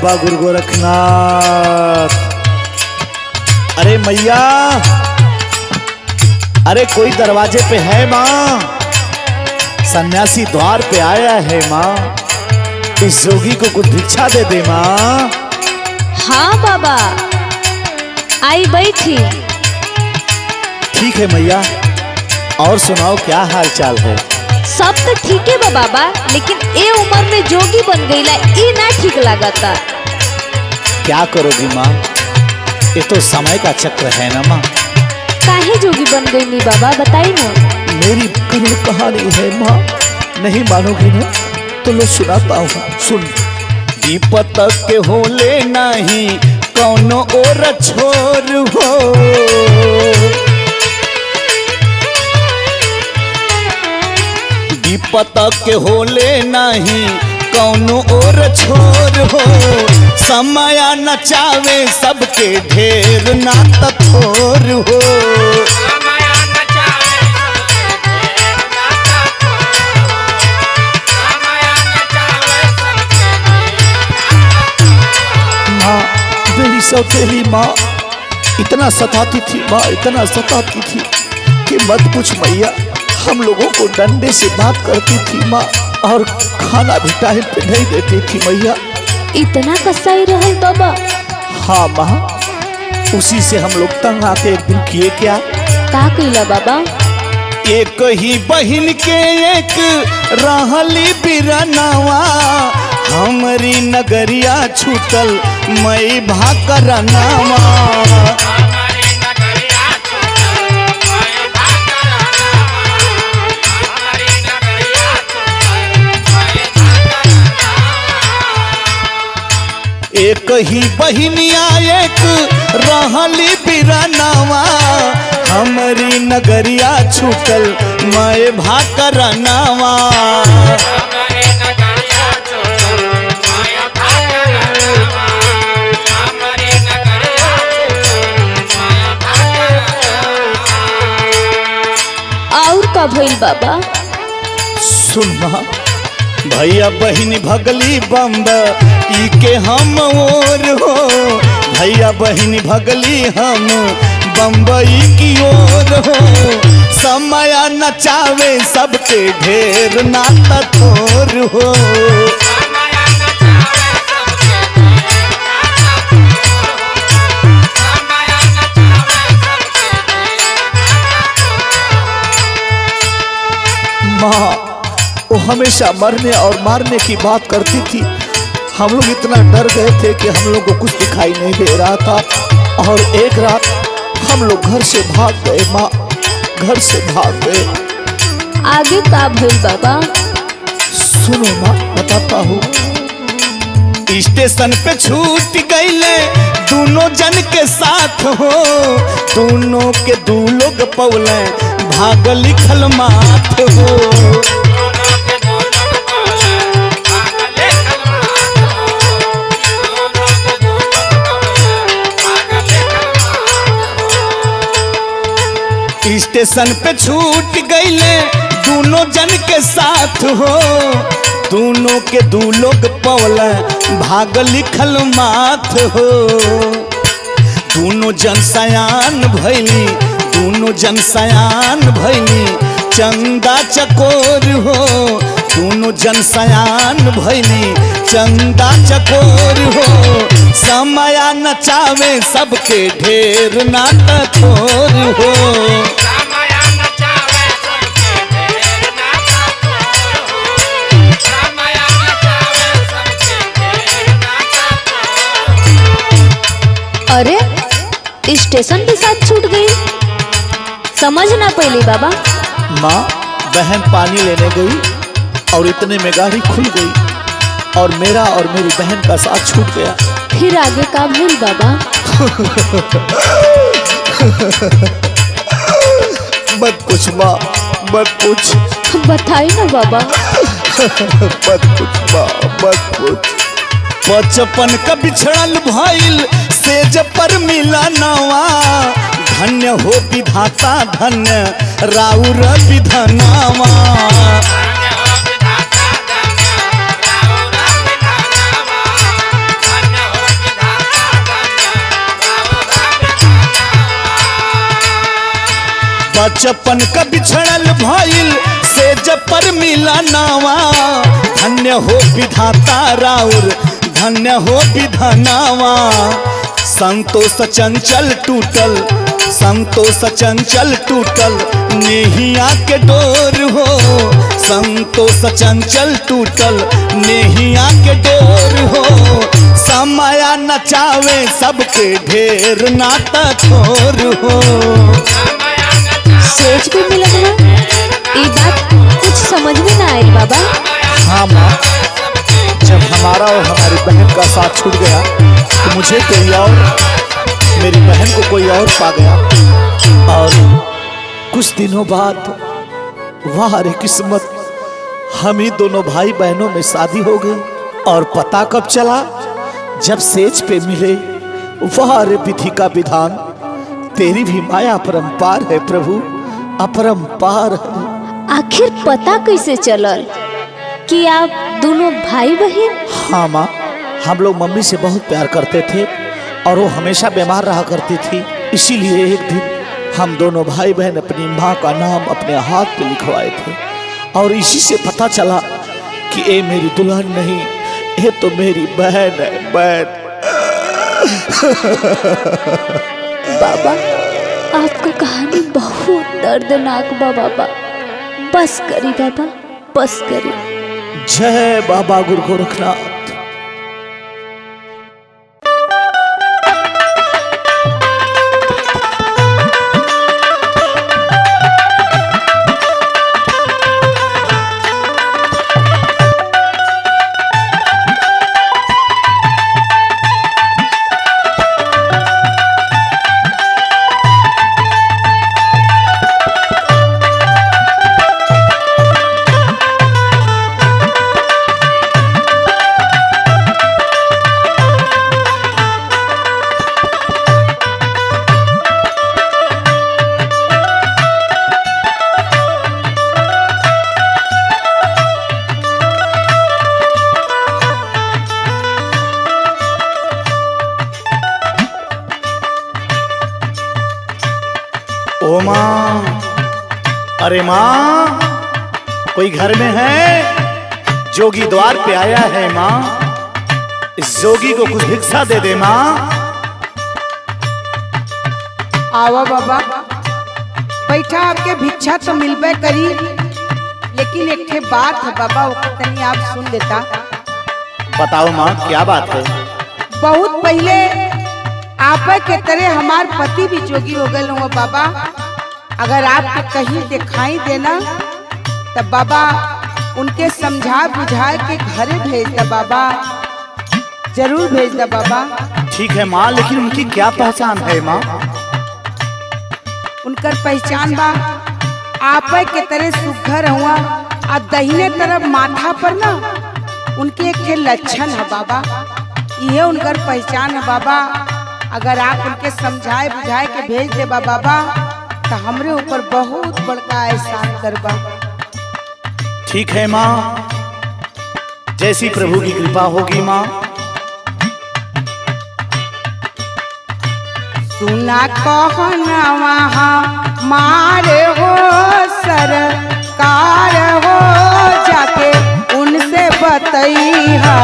बाबा गुरु गोरखनाथ। अरे मैया, अरे कोई दरवाजे पे है माँ? सन्यासी द्वार पे आया है माँ, इस जोगी को कुछ भिक्षा दे दे माँ। हाँ बाबा, आई बैठी। ठीक है मैया, और सुनाओ क्या हाल चाल है? सब तो ठीक है बाबा, लेकिन ए उम्र में जोगी बन गईला, ये ना ठीक लागता। क्या करोगी माँ, ये तो समय का चक्र है ना माँ। काहे जोगी बन गई नी बाबा, बताई ना। मेरी करुण कहानी है माँ, नहीं मानोगी ना तो लो सुनाता हूँ, सुन। विपत के होले नहीं कौनो और छोर हो, विपत के होले नहीं कौनो और छोर हो, समय नचावे सबके ढेर ना तथोर हो। माँ, मेरी सौतेली माँ इतना सताती थी माँ, इतना सताती थी कि मत पूछ मैया। हम लोगों को डंडे से बात करती थी माँ, और खाना भी टाइम पे नहीं देती थी मैया। इतना कसाई रहल बाबा? हाँ माँ, उसी से हम लोग तंग आके एक दिन किए क्या। का कइला बाबा? एक ही बहिन के एक रहली बिरनवा, हमारी नगरिया छूटल मई भाकरनवा। एक ही बहिनिया एक रहली बिरनवा, हमारी नगरिया छूटल मई भाकरनवा। और का भइल बाबा? सुन माँ, भैया बहिनी भगली बम्ब ई के हम ओर हो, भैया बहिनी भगली हम बम्बई की ओर हो, समय नचावे सबके ढेर ना तथोर हो। माँ, वो हमेशा मरने और मारने की बात करती थी। हम लोग इतना डर गए थे कि हम लोग को कुछ दिखाई नहीं दे रहा था, और एक रात हम लोग घर से भाग गए माँ, घर से भाग गए। आगे का भइल बाबा? सुनो माँ, बताता हूँ। स्टेशन पे छूट गईले दोनों जन के साथ हो, दोनों के दू लोग पौले भाग लिखल माथ हो। स्टेशन पे छूट गईले दोनों जन के साथ हो, दोनों के दू लोग पौले भाग लिखल माथ हो। दोनों जन सयान भैली, दोनों जन सयान भैली चंदा चकोर हो, दोनों जन सयान भैली चंदा चकोर हो, समय नचावे सबके ढेर ना तथोर हो। अरे स्टेशन के साथ छूट गई, समझ ना पहली बाबा। माँ, बहन पानी लेने गई और इतने में गाड़ी खुल गई और मेरा और मेरी बहन का साथ छूट गया। फिर आगे का भूल बाबा? मत पूछ माँ, मत पूछ। बताई ना बाबा। मत पूछ माँ, मत पूछ। बचपन का बिछड़ल भइल सेज पर मिला नवा, धन्य हो विधाता धन्य राउर विधनावा। बचपन का बिछड़ल भइल से जब पर मिला नावा। धन्य हो विधाता राउर, धन्य हो विधानावा। संतोष चंचल टूटल, संतोष चंचल टूटल, नेहिया के डोर हो। संतोष चंचल टूटल, नेहिया के डोर हो। समया नचावे सबके ढेर नाता छोर हो। सोच भी मिलत ना, ये बात कुछ समझ में ना आयल बाबा। हाँ माँ, जब हमारा और हमारी बहन का साथ छूट गया तो मुझे कोई और, मेरी बहन को कोई और पा गया। और कुछ दिनों बाद वाह रे किस्मत, हम ही दोनों भाई बहनों में शादी हो गई। और पता कब चला, जब सेज पे मिले। वाह रे विधि का विधान, तेरी भी माया अपरंपार है प्रभु, अपरंपार है। आखिर पता कैसे चलल कि आप दोनों भाई बहन? हाँ माँ, हम लोग मम्मी से बहुत प्यार करते थे और वो हमेशा बीमार रहा करती थी। इसीलिए एक दिन हम दोनों भाई बहन अपनी माँ का नाम अपने हाथ पे लिखवाए थे। और इसी से पता चला कि ये मेरी दुल्हन नहीं, ये तो मेरी बहन है, बहन। बाबा, आपका कहानी बहुत दर्दनाक बा बाबा। बस करी बाबा, बस करी। जय बाबा गुरु गोरखनाथ। ओ माँ, अरे माँ, कोई घर में है? जोगी द्वार पे आया है माँ, इस जोगी को कुछ भिक्षा दे दे माँ। आवा बाबा, बैठा, आपके भिक्षा तो मिलबे करी, लेकिन एक ठे बात है बाबा, वो तनी आप सुन लेता। बताओ माँ, क्या बात है? बहुत पहले आप के तरह हमार पति भी जोगी हो गए हुआ बाबा। अगर आपको कहीं दिखाई देना तब बाबा उनके समझा बुझा के घरे भेज दे बाबा, जरूर भेज दे बाबा। ठीक है माँ, लेकिन उनकी क्या पहचान है माँ? उनकर पहचान बा आप के तरह सुघर हुआ और दहिने तरफ माथा पर ना उनके एक ठे लक्षण है बाबा, ये उनकर पहचान है बाबा। अगर आप उनके समझाए बुझाए के भेज दे बाबा तो हमरे ऊपर बहुत बड़का एहसान करबा। ठीक है माँ, जैसी प्रभु की कृपा होगी माँ। सुना कहना वहाँ मारे हो सरकार हो, जाके उनसे बतैहा।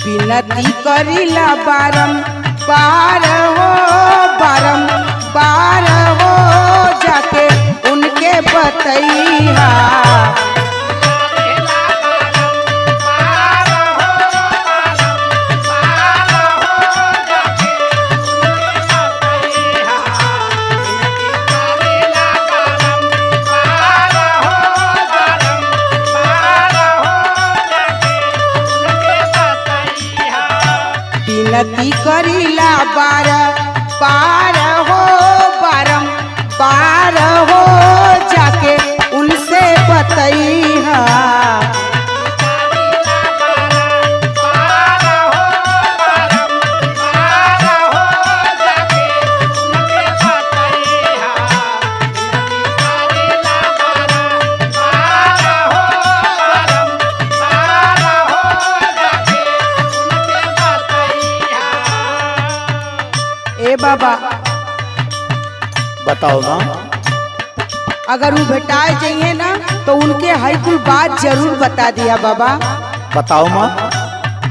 विनती करिला बारंबार हो, बारंबार हो, जाके उनके बतैहा। विनती करिला बारंबार हो, बारंबार हो, जाके उनसे बतैहा। बाबा बताओ माँ। अगर वो भेटाए चाहिए ना तो उनके हर कुल बात जरूर बता दिया बाबा। बताओ माँ।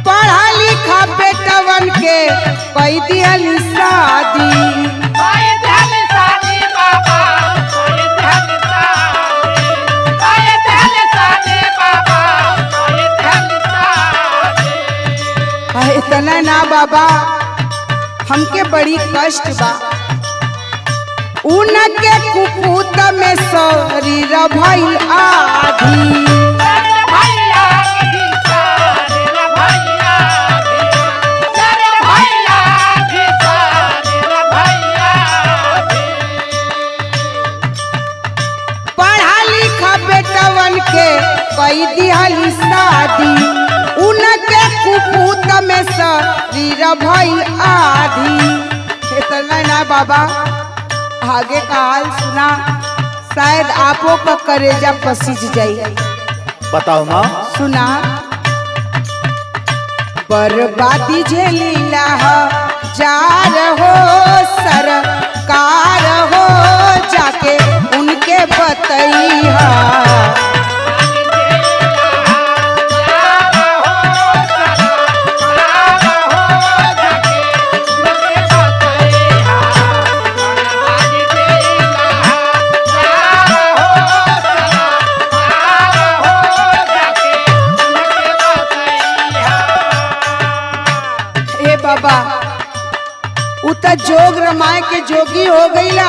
पढ़ा लिखा बेटवन के कई दिहल शादी, इतना ना बाबा हमके बड़ी कष्ट बा। उनके कुपूत में शरीर भइल आधी, पढ़ा लिखा बेटवन के कई दिहल शादी, उनके कुपूत में शरीर भइल आधी। इतना ना बाबा आगे का हाल सुना शायद आपो का करेजा पसीज जाई। बताओ माँ। सुना बर्बादी झेलीला जार हो सरकार हो जाके उनके बतैया। बाबा उता जोग रमाए के जोगी हो गईला,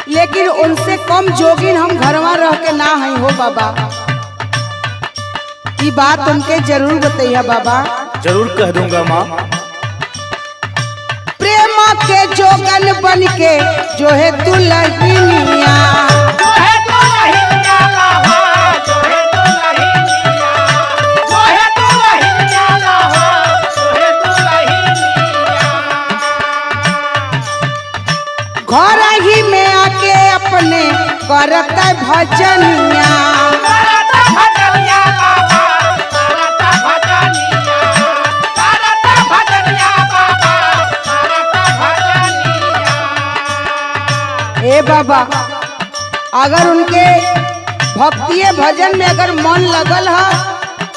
लेकिन उनसे कम जोगिन हम घरवा रह के ना है हो बाबा। ये बात उनके जरूर बताइए बाबा। जरूर कह दूंगा माँ। प्रेम के जोगन बन के जो है दुल्हनिया, घर ही में आके अपने करत भजनिया, ए बाबा अगर उनके भक्तिये भजन में अगर मन लगल है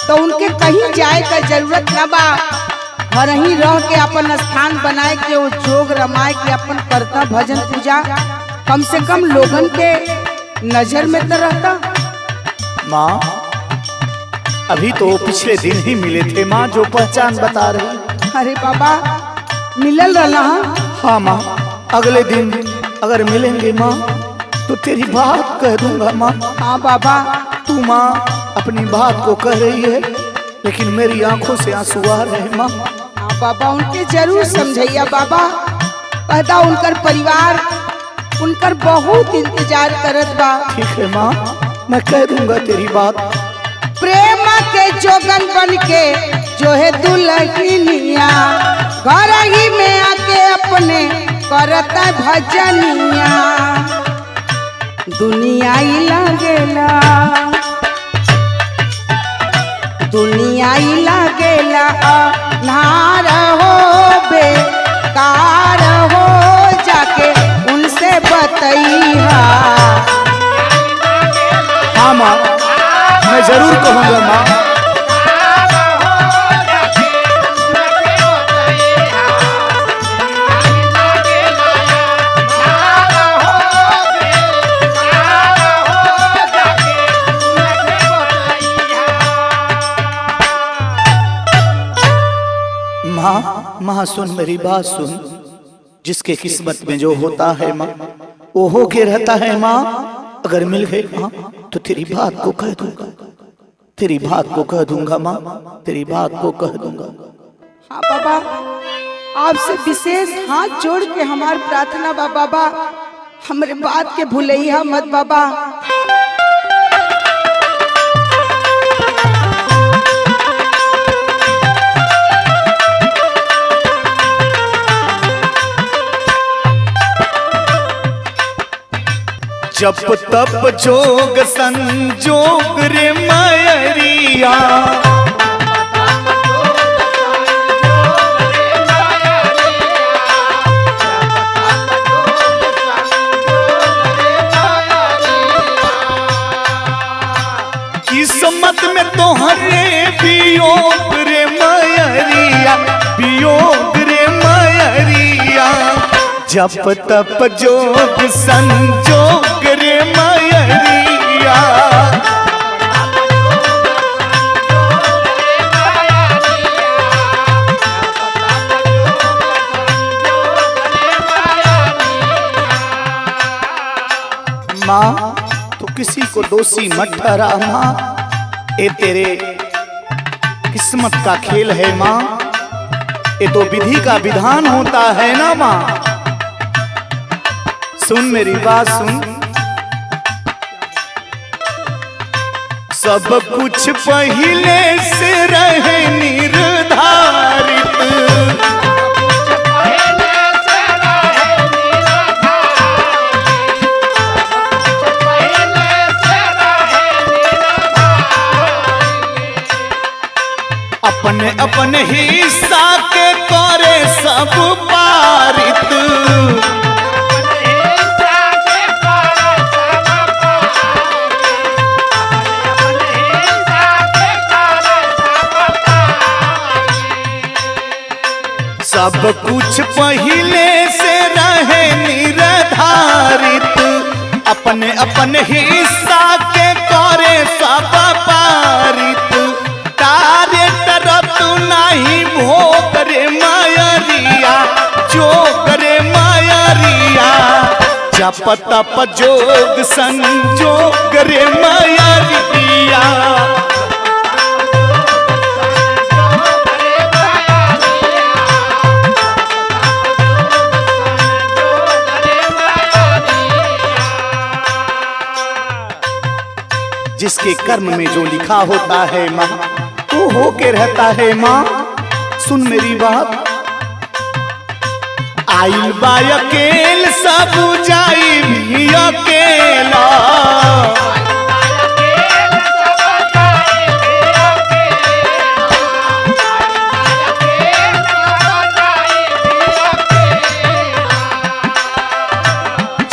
तो उनके कहीं जाए का जरूरत न बा। घर ही रह के अपन स्थान बनाए के वो जोग रमाए के अपन करता भजन पूजा, कम से कम लोगन के नजर में तो रहता। माँ अभी तो पिछले दिन ही मिले थे माँ, जो पहचान बता रही। अरे बाबा मिलल रहा। हाँ माँ, अगले दिन अगर मिलेंगे माँ तो तेरी बात कह दूंगा माँ। हाँ बाबा। तू माँ अपनी बात को कह रही है लेकिन मेरी आंखों से आंसू आ रहे माँ। हाँ बाबा उनके जरूर समझैया बाबा। कहता उनकर परिवार उनकर बहुत इंतजार करत बा। ठीक है माँ, मैं कह दूंगा तेरी बात। प्रेम के जोगन बन के जो है दुल्हनिया, घर ही में आके अपने करता भजनिया। दुनिया ही लागेला, दुनिया ही लागेला नार हो बेकार हो जाके उनसे बतैया। हाँ माँ, मैं जरूर कहूँगा माँ। माँ माँ सुन मेरी बात सुन, जिसके किस्मत में जो होता है माँ वो हो के रहता है माँ। अगर मिल गए माँ तो तेरी बात को कह दूंगा, तेरी बात को कह दूंगा माँ, तेरी बात को कह दूंगा। हाँ बाबा आपसे विशेष हाथ जोड़ के हमार प्रार्थना बा बाबा, हमरे बात के भूलैया मत बाबा। जब तब जोग संजोग रे मायरिया, किस्मत में तोहरे वियोग रे मयरिया, वियोग रे मयरिया, जप तप जोग संजोग रे मयरिया। माँ तो किसी को दोषी मत ठहरा माँ, ये तेरे किस्मत का खेल है माँ, ये तो विधि का विधान होता है ना माँ। सुन मेरी बात सुन, सब कुछ पहले से रहे निर्धारित, अपने अपने हिस्सा के करे सब पारित, सब कुछ पहले से रहे निर्धारित, अपने अपने हिस्सा के करे सब पारित, तारे तरफ नहीं भोग रे मयरिया, जोग रे मयरिया, जप तप जोग संजोग रे मयरिया। जिसके कर्म में जो लिखा होता है माँ वो होके रहता है माँ। सुन मेरी बात, आइल बा अकेल सब जाई भी अकेला,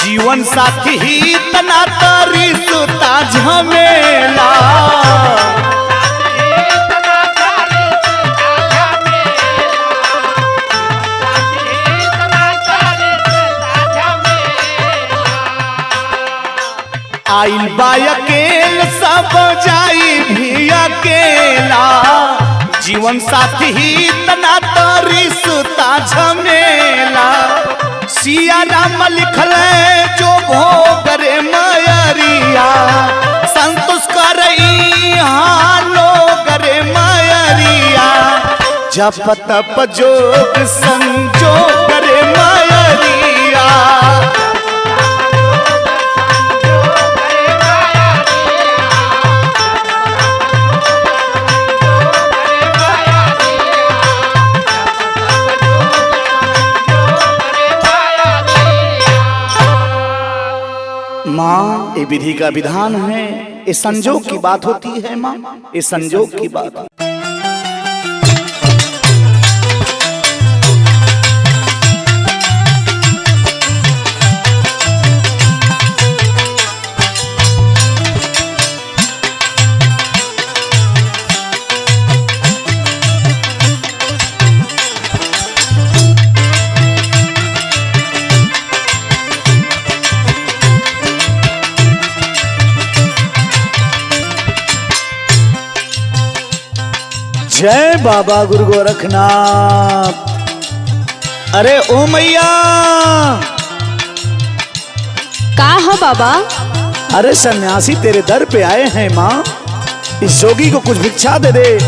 जीवन साथी ही तना तारी सुता झमेला, आइल बा अकेल सब जाई भी अकेला, जीवन साथी ही तना तारी सुता झमेला, सिया राम लिखल जो भोग रे मयरिया, संतोष करई लोग रे मयरिया, जप तप जोग संजोग रे मयरिया। माँ ये विधि का विधान है, ये संजोग की बात होती है माँ, ये संजोग की बात। जय बाबा गुरु गोरखनाथ। अरे ओ मैया, का हो बाबा? अरे सन्यासी तेरे दर पे आए हैं माँ, इस जोगी को कुछ भिक्षा दे दे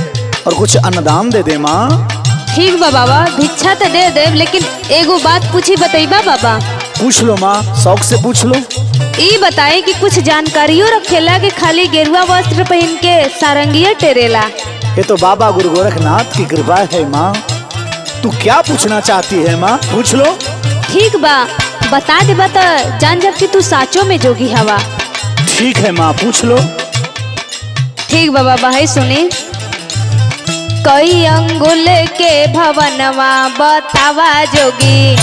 और कुछ अन्नदान दे दे माँ। ठीक बा बाबा, भिक्षा तो दे दे, लेकिन एगो बात पूछी बतईबा बाबा। पूछ लो माँ, शौक से पूछ लो। ये बताए कि कुछ जानकारियों रखेला कि खाली गेरुआ वस्त्र पहन के सारंगिया टेरेला? ये तो बाबा गुरु गोरखनाथ की कृपा है माँ। तू क्या पूछना चाहती है माँ, पूछ लो। ठीक बा, बता दे बता, जान जब कि तू साचो में जोगी हवा। ठीक है माँ, पूछ लो। ठीक बा बाबा, है सुने। कई अंगुल के भवनवा बतावा जोगी,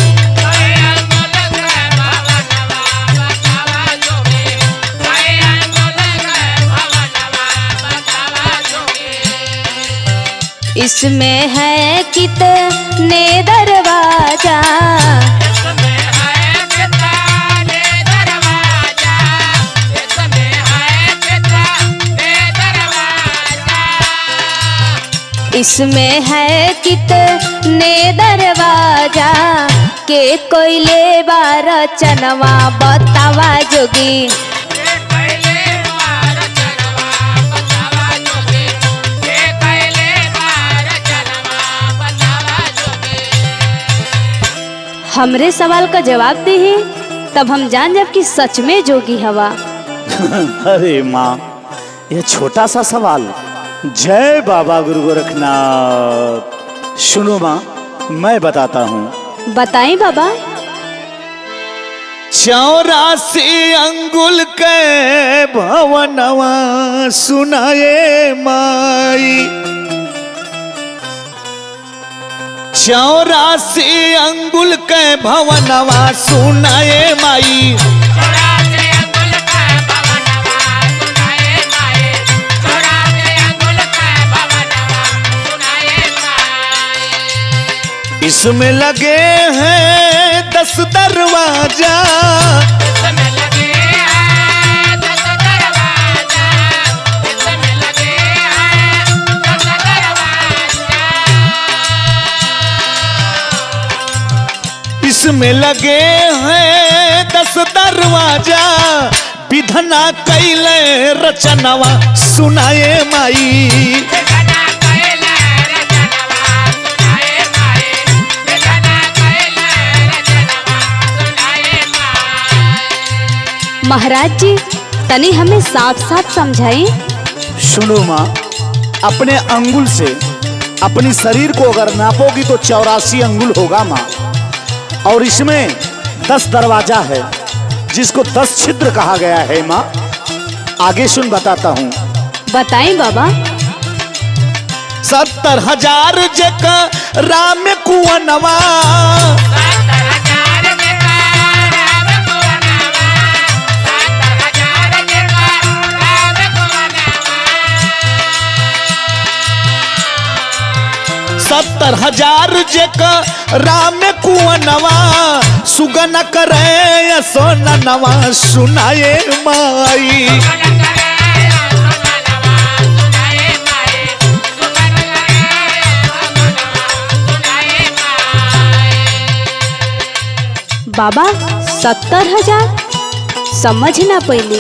इसमें है कितने दरवाजा, इसमें है कितने दरवाजा, के कोयले बार चनवा बतावा जोगी। हमरे सवाल का जवाब दे तब हम जान जब कि सच में जोगी हवा। अरे माँ, ये छोटा सा सवाल। जय बाबा गुरु गोरखनाथ। सुनो माँ, मैं बताता हूँ। बताएं बाबा। 84 अंगुल के भवनवा सुनाए माई, 84 अंगुल के भवनवा सुनाए माई, इसमें लगे हैं 10 दरवाजा, इसमें लगे हैं 10 दरवाजा, विधना कैले रचनवा सुनाए माई, महाराज जी तनी हमें साफ साफ समझाई। सुनो माँ, अपने अंगुल से अपनी शरीर को अगर नापोगी तो 84 अंगुल होगा माँ, और इसमें 10 दरवाजा है जिसको 10 छिद्र कहा गया है माँ। आगे सुन, बताता हूँ। बताएं बाबा। 70,000 जका राम कुवनवा, 70,000 जका राम कुवनवा, सुगन करे सोननवा सुनाए माई, बाबा 70,000 समझ ना पहले,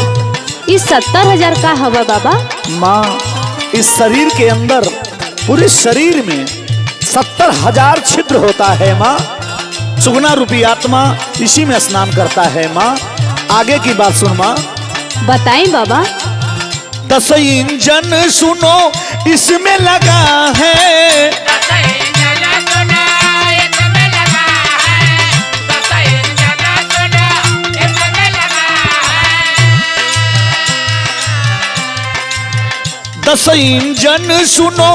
इस 70,000 का हवा बाबा। माँ, इस शरीर के अंदर, पूरे शरीर में 70,000 छिद्र होता है माँ। सुगना रूपी आत्मा इसी में स्नान करता है माँ। आगे की बात सुन माँ। बताएं बाबा। 10 इंजन सुनो इसमें लगा है, 10 इंजन सुनो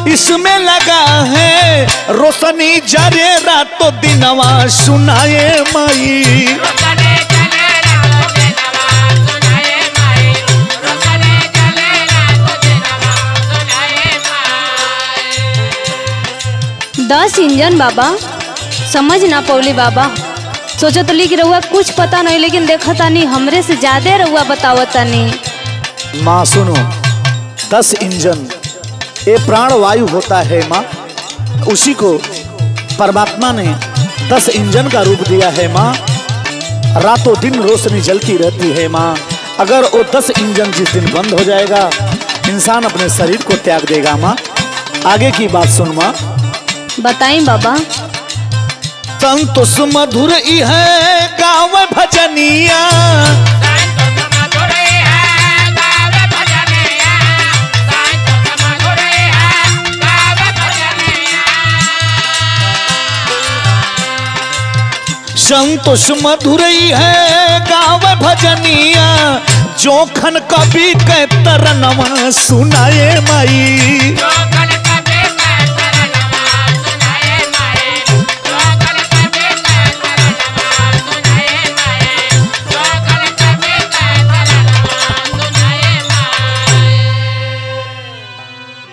इसमें लगा है, रोशनी जरे रातों दिनवा सुनाए माई, दस इंजन बाबा, समझ ना पौली बाबा। सोचो तो लिख रहुआ कुछ पता नहीं, लेकिन देखा तानी हमरे से ज्यादा रहुआ बतावता नहीं। माँ सुनो, 10 इंजन ये प्राण वायु होता है माँ, उसी को परमात्मा ने 10 इंजन का रूप दिया है माँ। रातों दिन रोशनी जलती रहती है माँ। अगर वो 10 इंजन जिस दिन बंद हो जाएगा, इंसान अपने शरीर को त्याग देगा माँ। आगे की बात सुन माँ। बताएं बाबा। संतोष मधुर है गाँव भजनिया, संतोष मधुर है गाँव भजनिया, जोखन कभी के तरनवा सुनाए माई,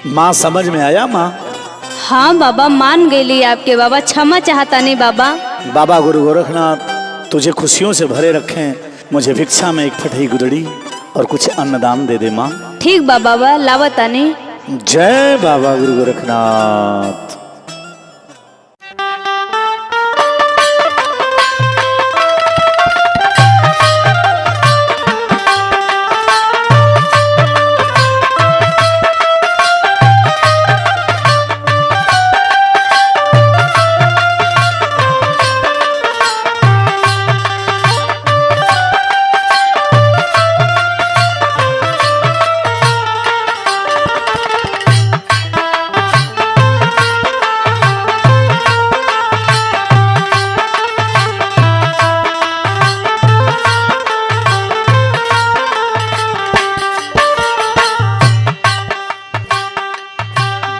माँ समझ में आया माँ? हाँ बाबा, मान गई आपके बाबा, क्षमा चाहता नहीं बाबा। बाबा गुरु गोरखनाथ तुझे खुशियों से भरे रखें। मुझे भिक्षा में एक फटही गुदड़ी और कुछ अन्नदान दे दे माँ। ठीक बाबा, लावता नहीं। जय बाबा गुरु गोरखनाथ।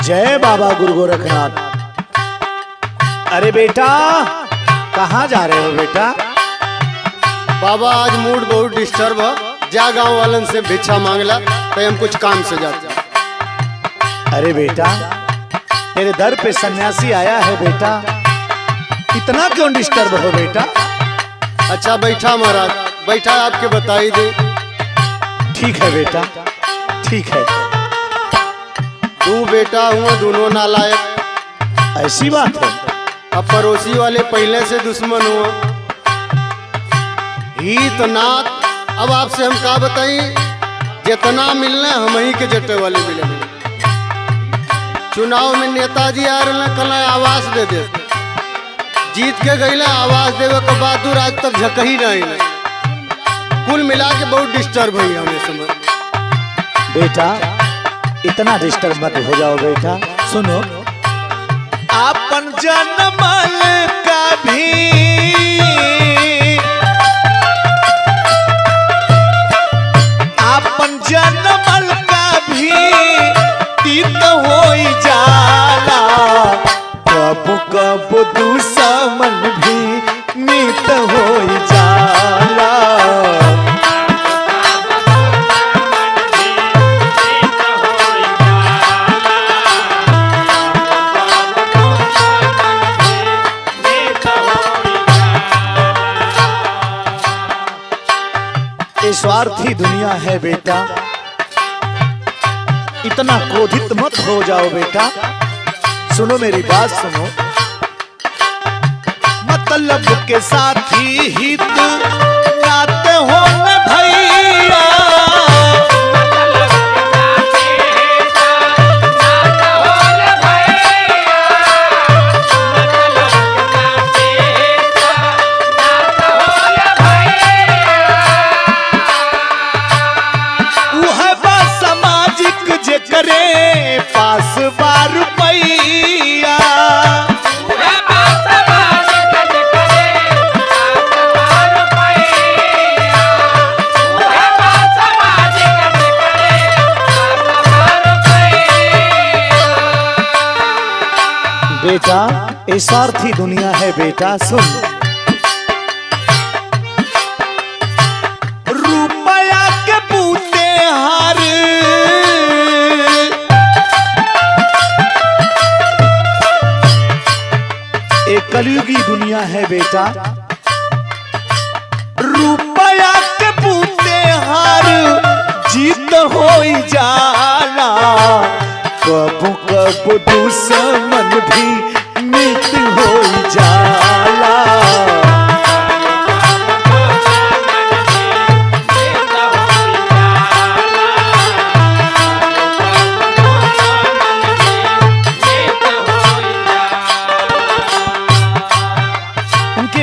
जय बाबा गुरु गोरखनाथ। अरे बेटा, कहाँ जा रहे हो बेटा? बाबा आज मूड बहुत डिस्टर्ब है, जा गांव वालन से भिक्षा मांगला तो हम कुछ काम से जाते। अरे बेटा, तेरे दर पे सन्यासी आया है बेटा, इतना क्यों डिस्टर्ब हो बेटा? अच्छा बैठा महाराज, बैठा आपके बताई दे। ठीक है बेटा, ठीक है। तू बेटा हुआ दोनों नालायक। ऐसी बात है? अब पड़ोसी वाले पहले से दुश्मन हुआ हित नाथ। अब आपसे हम का बताई, जितना मिलना हम ही के जट्टे वाले मिले। चुनाव में नेताजी आ रहे कल आवाज दे दे, जीत के गईला आवाज देवे के बाद आज तक झकही नहीं। कुल मिला के बहुत डिस्टर्ब हुई हमें समझ। बेटा इतना डिस्टर्ब मत हो जाओ बेटा। सुनो, आपन जनमल का भी आपन जनमल का भी तीत होई जाला, कब कब दुश्मन भी मीत होई जाला। स्वार्थी दुनिया है बेटा, इतना क्रोधित मत हो जाओ बेटा। सुनो मेरी बात सुनो, मतलब के साथी हित नाते हो न भैया। पास बार पैया बेटा, ये स्वार्थी दुनिया है बेटा। सुन, रुपया के बूते हार कलयुगी दुनिया है बेटा। रुपया के बूते हार जीत होई जाला, कब कब दुश्मन भी मित होई जाला।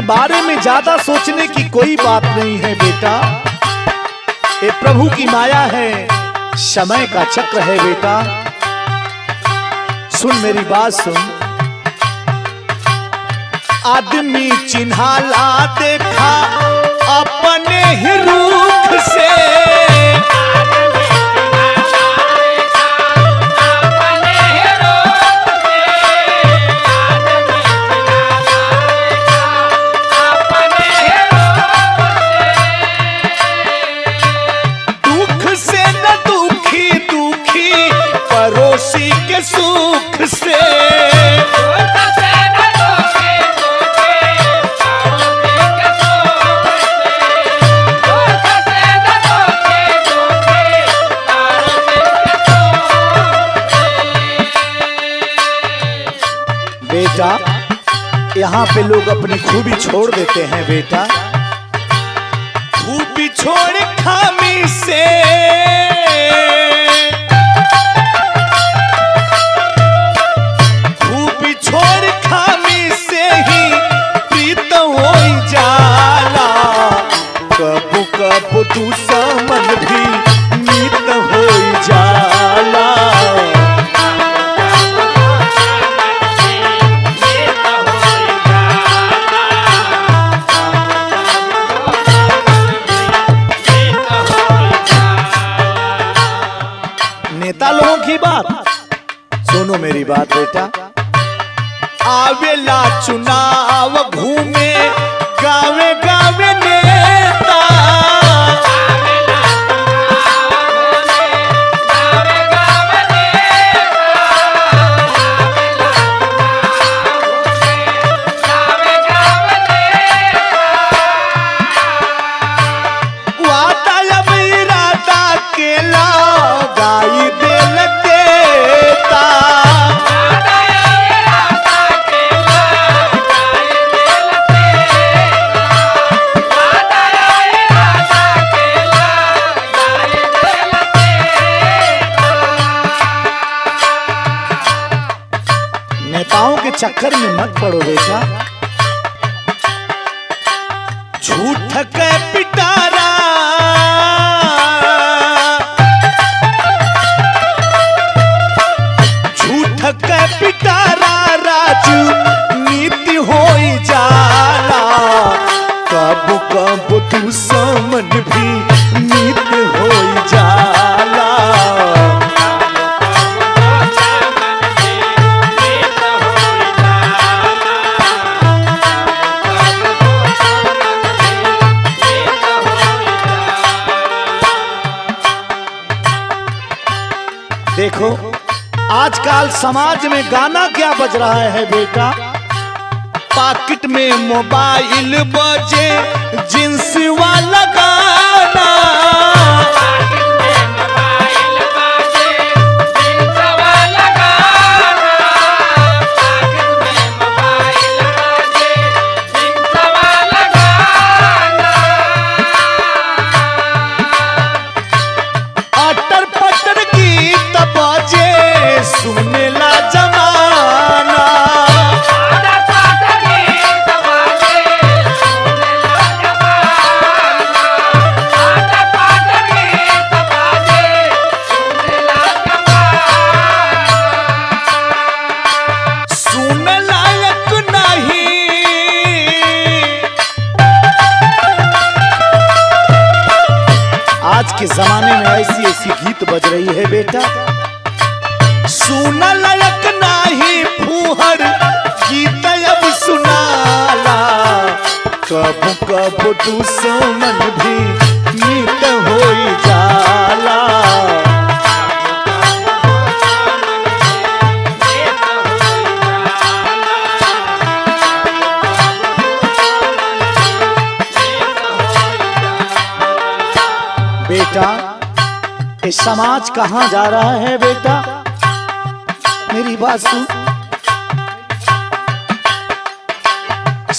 बारे में ज्यादा सोचने की कोई बात नहीं है बेटा। ये प्रभु की माया है, समय का चक्र है बेटा। सुन मेरी बात सुन, आदमी चिन्हाला देखा अपने ही रूप से, सुख से यहाँ पे लोग अपनी खूबी छोड़ देते हैं बेटा। खूबी छोड़ खामी से खूबी छोड़ खामी से ही प्रीत हो जाला। कबू कबू दुश्मन भी मीत हो जाला। नेता लोगों की बात सुनो मेरी बात बेटा। आवेला चुनाव घूमे गावे गावे नेता। नेताओं के चक्कर में मत पड़ो बेटा। झूठ के पिटारा झूठ के पिटारा राजू नीति हो जाला। कब कब दुश्मन भी नीत हो जाला। देखो आजकल समाज में गाना क्या बज रहा है बेटा। पॉकेट में मोबाइल बजे जींस वाला गाना। अटर पटर गीत बजे सुनेला जमाना। सुन लायक नहीं आज के जमाने में ऐसी ऐसी गीत बज रही है बेटा। सुन लायक नहीं फूहर गीत अब सुनाला। कब कब दुश्मन भी मीत हो जाला। बेटा ये समाज कहाँ जा रहा है बेटा। मेरी बात सुन।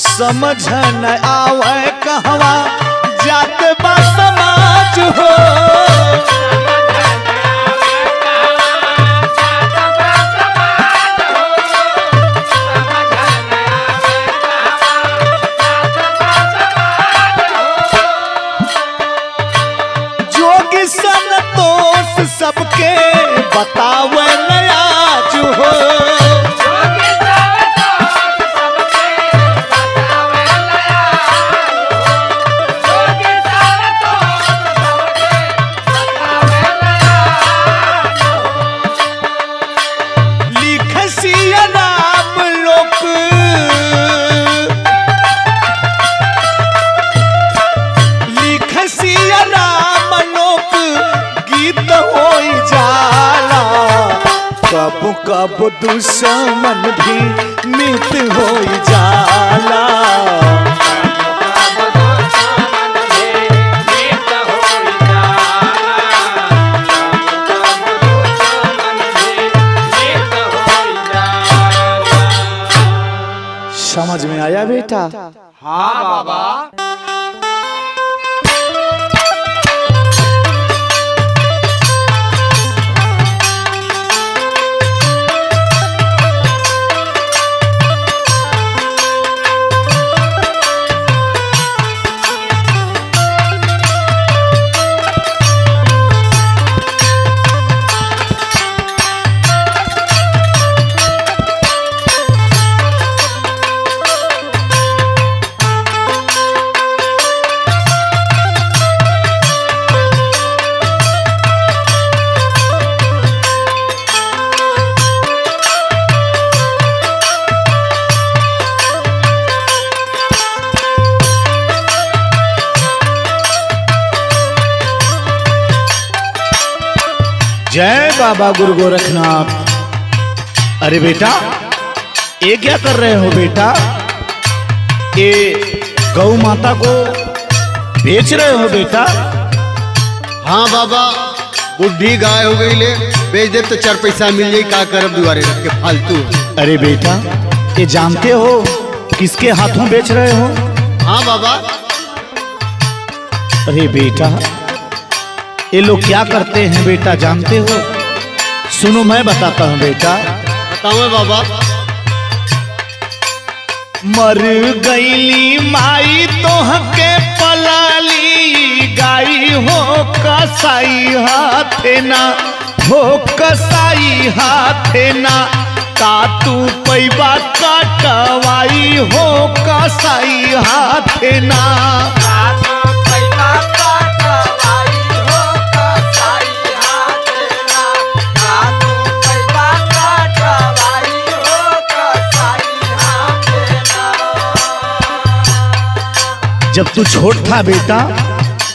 समझ न आवे कहवा जात बा समाज हो। जोगी संतोष सबके बतावे आज हो। कब दुश्मन भी मित हो जाला। समझ में आया बेटा? हाँ बाबा। जय बाबा गुरु गोरखनाथ। अरे बेटा, ये क्या कर रहे हो बेटा? ये गौ माता को बेच रहे हो बेटा? हाँ बाबा, बुढ़ी गाय हो गई ले, बेच दे तो 4 पैसा मिल जाये, का करब दुआरे रख के फालतू। अरे बेटा, ये जानते हो किसके हाथों बेच रहे हो? हाँ बाबा। अरे बेटा, ये लोग क्या करते हैं बेटा जानते हो? सुनो मैं बताता हूँ बेटा। बताओ बाबा। मर गईली माई तोहके पलाली गाई हो कसाई हाथे ना, हो कसाई हाथे ना, का तू पैबा कटवाई हो कसाई हाथे ना। जब तू छोट था बेटा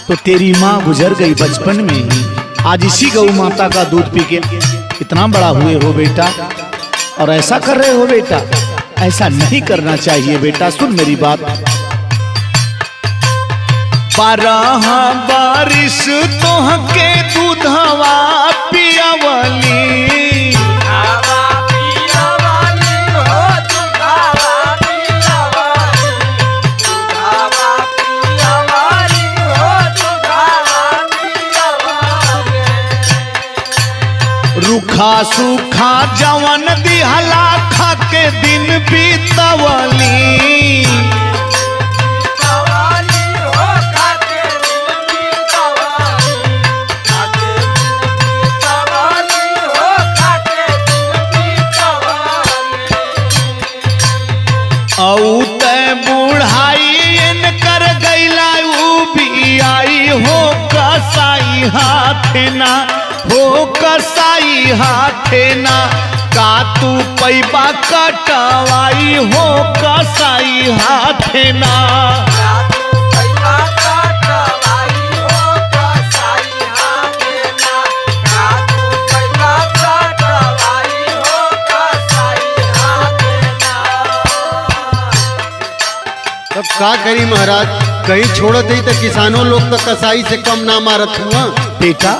तो तेरी माँ गुजर गई बचपन में ही। आज इसी गौ माता का दूध पी के इतना बड़ा हुए हो बेटा, और ऐसा कर रहे हो बेटा? ऐसा नहीं करना चाहिए बेटा। सुन मेरी बात। 12 बारिश तोहके दूधवा पियावली, रूखा सूखा जवन दिहला खा के दिन बीतवली, औ ते बुढ़ाई इनकर गैला उ भी आई हो कसाई हाथे ना, हो कसाई हाथे ना, का तू पैबा कटवाई हो कसाई हाथे ना। तब का करी महाराज, कहीं छोड़त ही तो किसानों लोग तो कसाई से कम ना मारत हुआ। बेटा,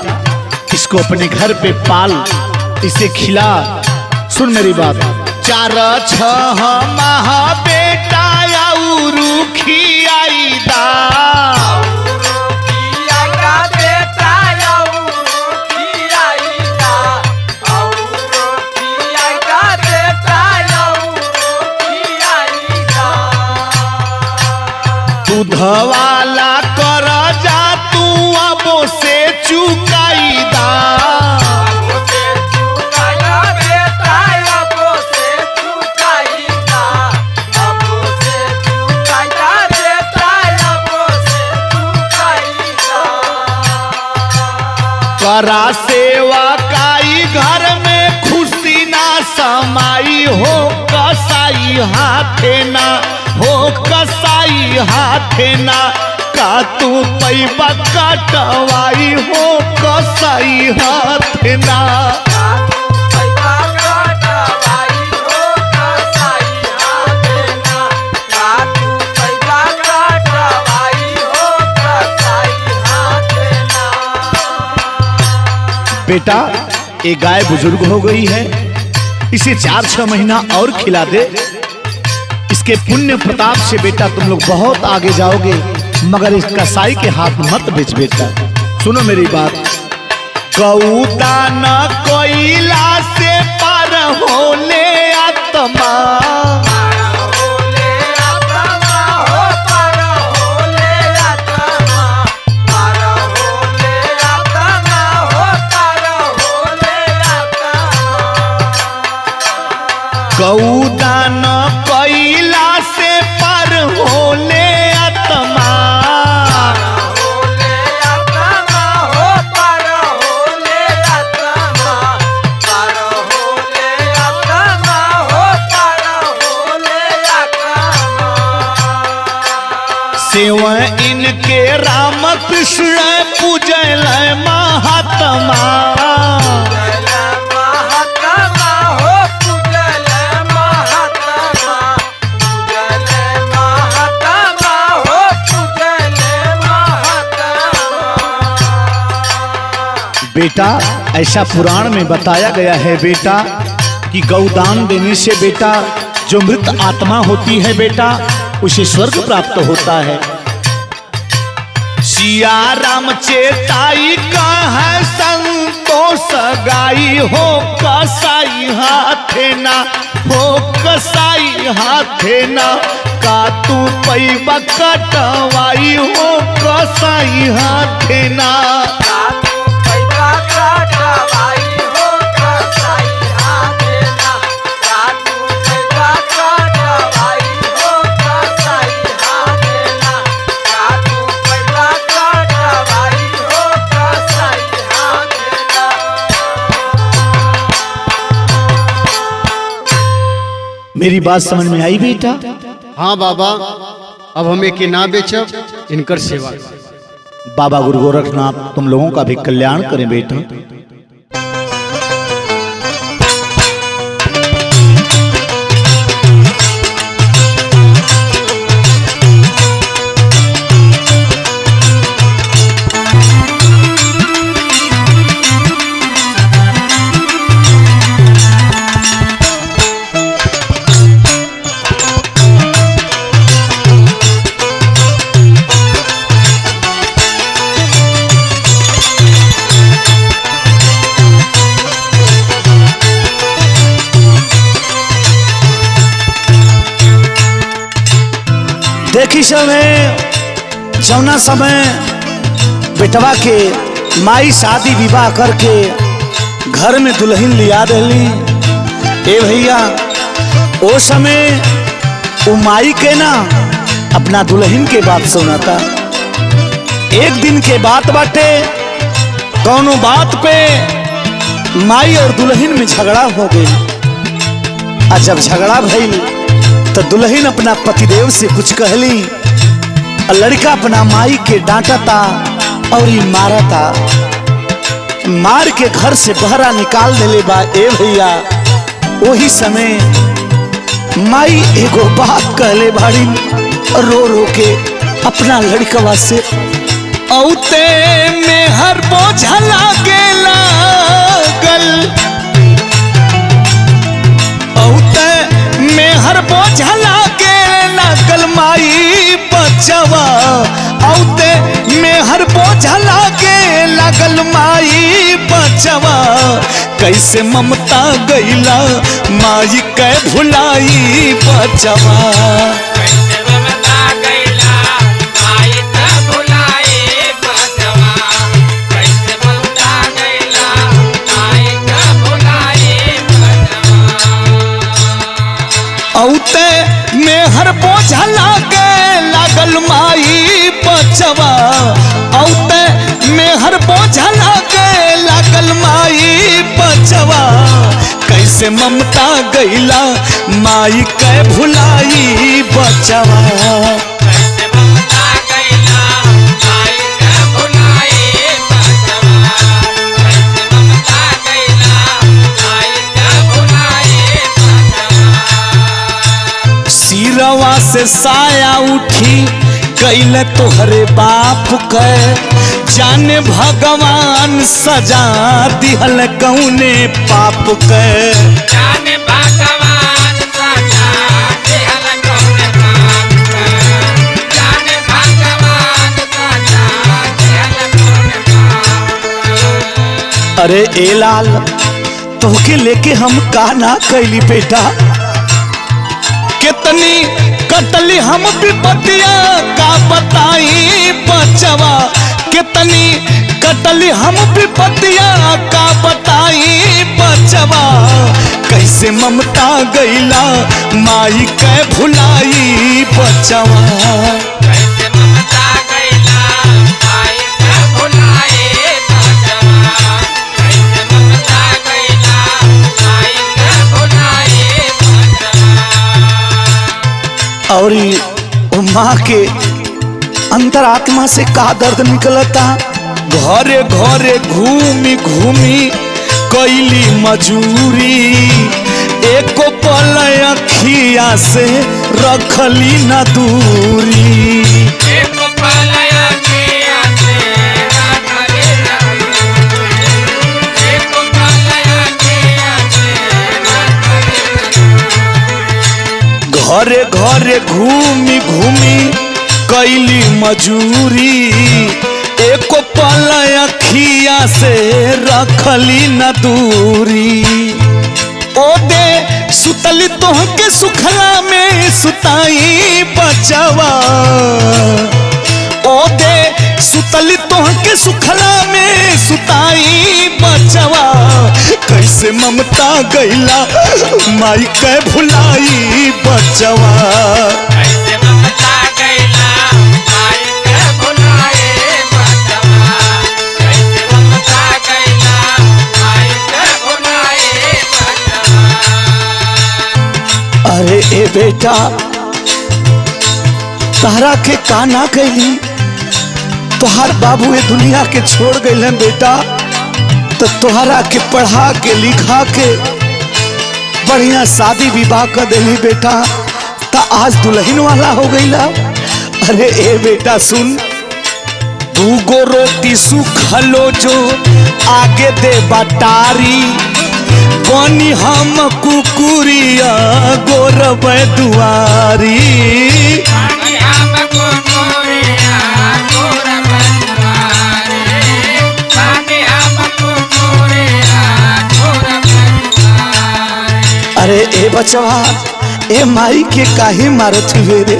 इसको अपने घर पे पाल, इसे खिला। सुन मेरी बात। 4-6 माह बेटा औरू खियाई दा, दूधवाला कर जा तू अबो से चुकाई दा। करा सेवा काई घर में खुशी ना समाई हो कसाई हाथे ना, हो कसाई हाथे ना, का तू पैबा कटवाई हो कसाई हाथे ना। बेटा, ये गाय बुजुर्ग हो गई है, इसे 4-6 महीना और खिला दे, इसके पुण्य प्रताप से बेटा तुम लोग बहुत आगे जाओगे, मगर इस कसाई के हाथ मत बेच बेटा। सुनो मेरी बात, गौदान कोयला से पार होले आत्मा, गौदान कोयला से पार होले आत्मा, शिव इनके राम कृष्ण पूजल महात्मा, बेटा ऐसा पुराण में बताया गया है बेटा कि गौदान देने से बेटा जो मृत आत्मा होती है बेटा उसे स्वर्ग प्राप्त होता है। सिया राम चेताई का है संतोष गाई हो कसाई हाथे ना, हो कसाई हाथे ना, का तू पैबा कटवाई हो कसाई हाथे ना। मेरी बात समझ में आई बेटा? हाँ बाबा, अब हमें के ना बेचब, इनकर सेवा। बाबा गुरु गोरखनाथ तुम लोगों का भी कल्याण करें बेटा। देखी समय जौना समय बेटवा के माई शादी विवाह करके घर में दुल्हन लिया दिली, ए भैया ओ समय वो माई के ना अपना दुल्हन के बात सुनाता। एक दिन के बात बाटे, कौनो बात पे माई और दुल्हन में झगड़ा हो गई। और जब झगड़ा भइल तो दुल्हन अपना पतिदेव से कुछ कहली, लड़का अपना माई के डांटता और ही मारता, मार के घर से बहरा निकाल देले बा। ए भैया वही समय माई एगो बात कहले बाड़ी, रो रो के अपना लड़कवा से, औते में हर बोझा लागे लागल, औते में हर बोझा लागे लागल माई बचवा, औते में हर बोझा लागे लागल माई बचवा, कैसे ममता गईला माई के भुलाई बचवा, कैसे ममता गईला माई के भुलाई बचवा, कैसे ममता गईला माई के भुलाई बचवा, औते में हर बोझा लागे लागल माई बचवा, औते में हर बोझा लागे लागल माई बचवा, कैसे ममता गईला माई के भुलाई बचवा, कैसे ममता गईला माई के भुलाई बचवा, कैसे ममता गईला माई के भुलाई बचवा। सिरवा से साया उठी कैले तोहरे बाप के, जाने भगवान सजा दिहल कौने पाप के, जाने भगवान सजा दिहल कौने अरे ए लाल तोहके लेके हम का ना कैली बेटा, कितनी कटली हम विपतिया का बताई बचवा, कितनी कटली हम विपतिया का बताई बचवा, कैसे ममता गईला माई के भुलाई बचवा। कैसे ममता गईला माई के भुलाए बचवा, कैसे ममता गईला माई के भुलाए बचवा। और वो माँ के अंतरात्मा से का दर्द निकलता, घरे घरे घूमी घूमी कैली मजूरी, एको पल अखिया से रखली न दूरी। एक पल अखिया से रखली न दूरी, एक पल अखिया से रखली न दूरी। घरे घरे घूमी घूमी कैली मजूरी, एको पल अखिया से रखली न दूरी। ओ दे सुतली तोहके सुखला में सुताई बचवा, ओ दे सुतली तोहके सुखला में सुताई बचवा, कैसे ममता गईला माई के भुलाई बचवा। कैसे ममता गईला माई के भुलाए बचवा, कैसे ममता गईला माई के भुलाए बचवा। अरे ए बेटा तारा के का ना कैली, तोहार बाबू ये दुनिया के छोड़ गए बेटा, तो तोहरा के पढ़ा के लिखा के बढ़िया शादी विवाह कर देली बेटा, ता आज दुल्हन वाला हो गईला। अरे ए बेटा सुन, दूगो रोटी सुखलो जो आगे दे बटारी, बनी हम कुकुरिया गोरब दुआरी। पानी हमको गोरिया गोरब दुआरे, पानी हमको गोरिया गोरब दुआरे। अरे ए बचवा ए माई के काहे मारत हुए रे,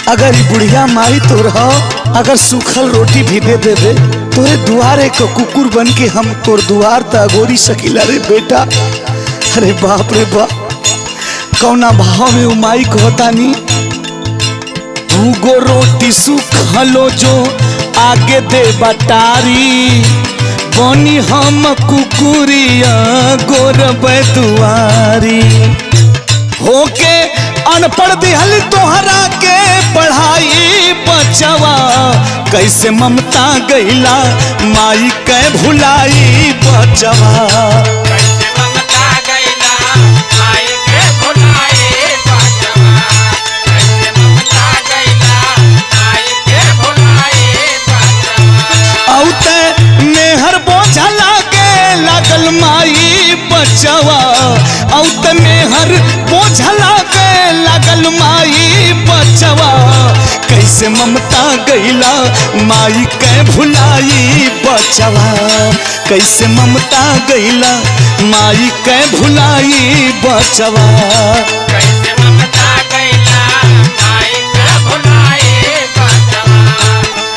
अगर ये बुढ़िया माई तो रहो, अगर सूखल रोटी भी दे देवे तोरे दुआरे को कुकुर बन के हम तोर दुआर त अगोरी सकीला रे बेटा। अरे बाप रे बाप, कौना भाव में माई कहतानी, दूगो रोटी सुखलो जो आगे दे बटारी, बनी हम कुकुरिया गोरब दुआरी। होके अनपढ़ दिहल तोहरा के पढ़ाई बचवा, कैसे ममता गईला माई के भुलाई बचवा। कैसे ममता गईला माई के भुलाए बचवा, कैसे ममता गईला माई के भुलाए बचवा। औते मेहर बोझा लागे लागल माई बचवा, औते मेहर बोझा लागे लागल माई बचवा, कैसे ममता गईला माई के भुलाई बचवा, कैसे ममता गईला माई के भुलाई बचवा। कैसे ममता गईला माई के भुलाए बचवा,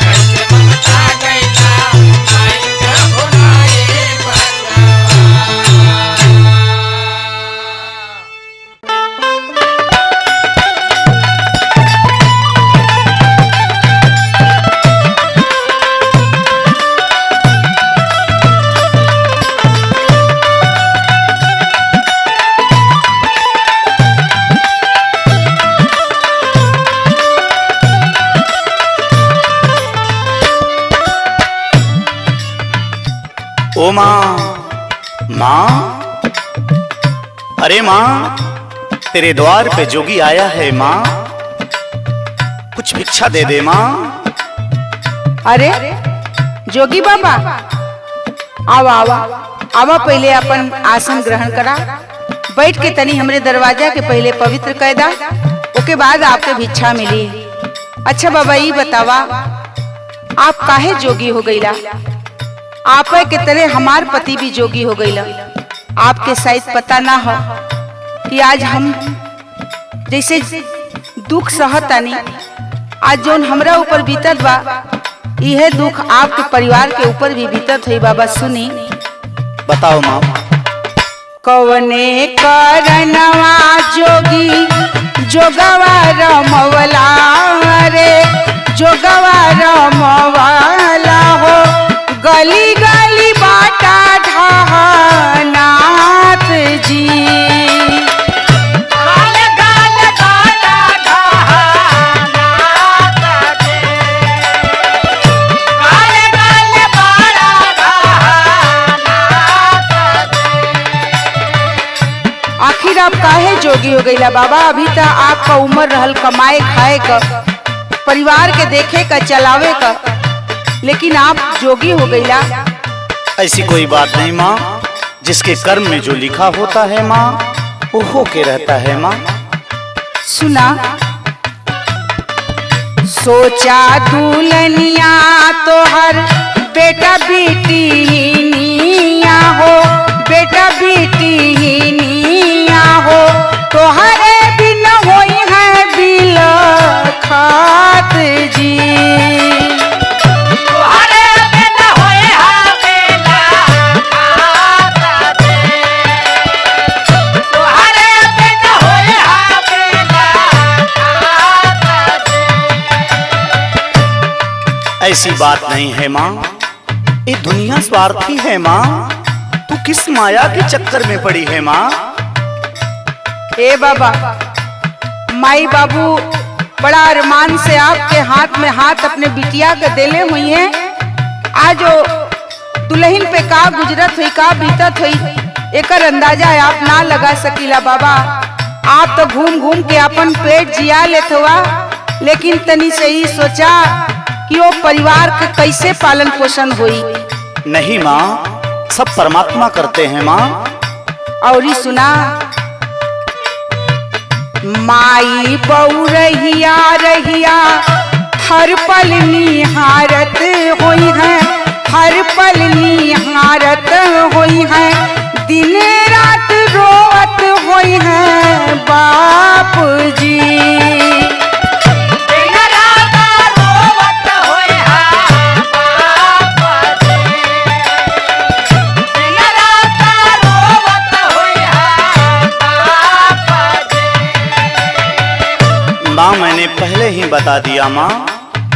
कैसे ममता गईला माई के भुलाए बचवा। ओ माँ, माँ, अरे माँ तेरे द्वार पे जोगी आया है माँ, कुछ भिक्षा दे दे माँ। अरे जोगी बाबा, आवा आवा आवा, पहले अपन आसन ग्रहण करा, बैठ के तनी हमरे दरवाजा के पहले पवित्र कैदा, ओके बाद आपके भिक्षा मिली। अच्छा बाबा, ये बतावा आप काहे जोगी हो गईला? आप के तरह हमार पति भी जोगी हो गई। आपके शायद पता ना हो कि आज हम जैसे दुख सहतानी, आज जो हमरा ऊपर बीतत बा, यह दुख आपके परिवार के ऊपर भी बीतत हुई। बाबा सुनी, बताओ माँ। कवने करनवा जोगी जोगवा रमवला रे, जोगवा रमवला हो, गली गली बाटा ढहनाथ जी। आखिर आप काहे जोगी हो गईला बाबा? अभी तक आपका उम्र रहल कमाए खाए का, परिवार के देखे का, चलावे का, लेकिन आप जोगी हो गईला। ऐसी कोई बात नहीं माँ, जिसके कर्म में जो लिखा होता है माँ वो होके रहता है माँ। सुना, सोचा दुल्हनिया तोहर बेटा बेटी निया हो, बेटा बेटी निया हो, तोहरे बिन होई है बिलखत जी। ऐसी बात नहीं है माँ, ये दुनिया स्वार्थी है माँ। तू किस माया के चक्कर में पड़ी है माँ? ए बाबा, माई बाबू बड़ा अरमान से आपके हाथ में हाथ अपने बिटिया के देले हुई हैं। आज दुल्हन पे का गुजरत हुई, का बीतत हुई, एकर अंदाजा आप ना लगा सकीला बाबा। आप तो घूम घूम के अपन पेट जिया लेत हुआ, लेकिन तनी से ही सोचा कि वो परिवार के कैसे पालन पोषण हुई। नहीं माँ, सब परमात्मा करते हैं माँ। और सुना, माई बहू रहिया रहिया हर पल निहारत होई है, हर पल निहारत होई है, दिन रात रोवत होई है बाप जी। माँ मैंने पहले ही बता दिया माँ,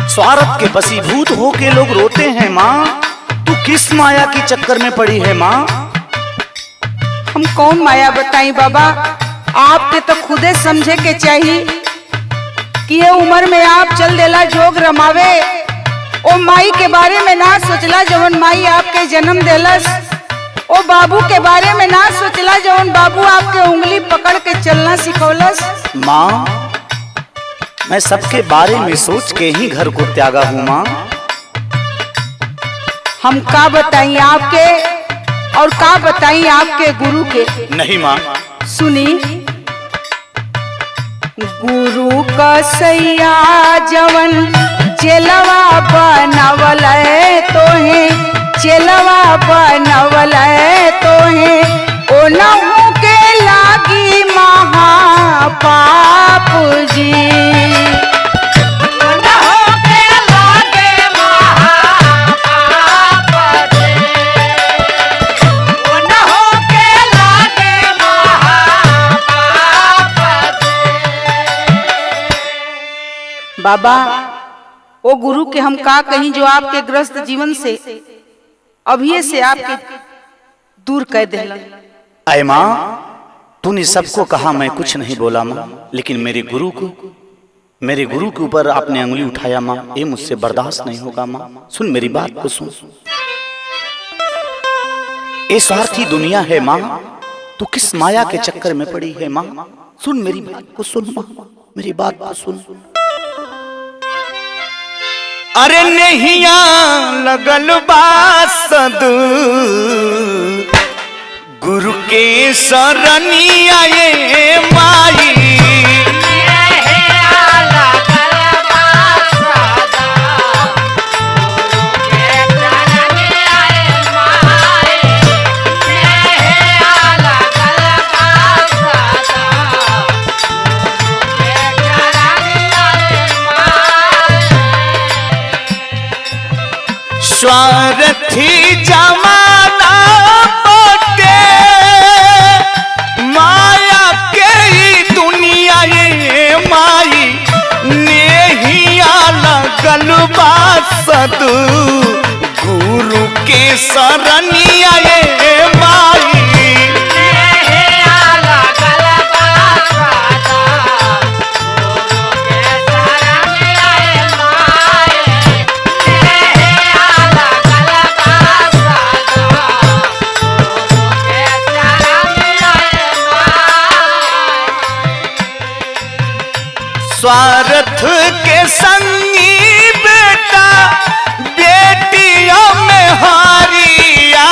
स्वार्थ के बसीभूत होके लोग रोते हैं माँ। तू किस माया की चक्कर में पड़ी है माँ? हम कौन माया बताई बाबा? आपके तो खुदे समझे के चाहिए कि ये उम्र में आप चल देला जोग रमावे। ओ माई के बारे में ना सोचला जवन माई आपके जन्म देलस, ओ बाबू के बारे में ना सोचला जवन बाबू आपके उंगली पकड़ के चलना सिखौलस। माँ मैं सबके बारे में सोच के ही घर को त्यागा हूँ माँ। हम का बताई आपके और का बताई आपके गुरु के? नहीं माँ। सुनी, गुरु का सैया जवन चेलवा बनवल तोहे, चेलवा बनवल तोहे, ओ नहु के लागी महापाप जी। बाबा, ओ गुरु के हम का कहीं जो आपके ग्रस्त जीवन से अभी से आपके दूर कर देला। अय माँ, तूने सबको कहा, मैं कुछ नहीं बोला माँ, लेकिन मेरे गुरु के ऊपर आपने अंगुली उठाया माँ, ये मुझसे बर्दाश्त नहीं होगा माँ। सुन मेरी बात को सुन। ये स्वार्थी दुनिया है माँ, तू किस माया के चक्कर में पड़ी है माँ? सुन मेरी बात को सुन माँ, मेरी बात को सुन। अरे नैया लगल बासद गुरु के शरणिया ये माई, स्वार्थी जमाना बाटे, माया के ही दुनिया ये माई नेहिया लगल बा सदु गुरु के शरणिया ये माई। स्वार्थ के संगी बेटा बेटियों में हारिया,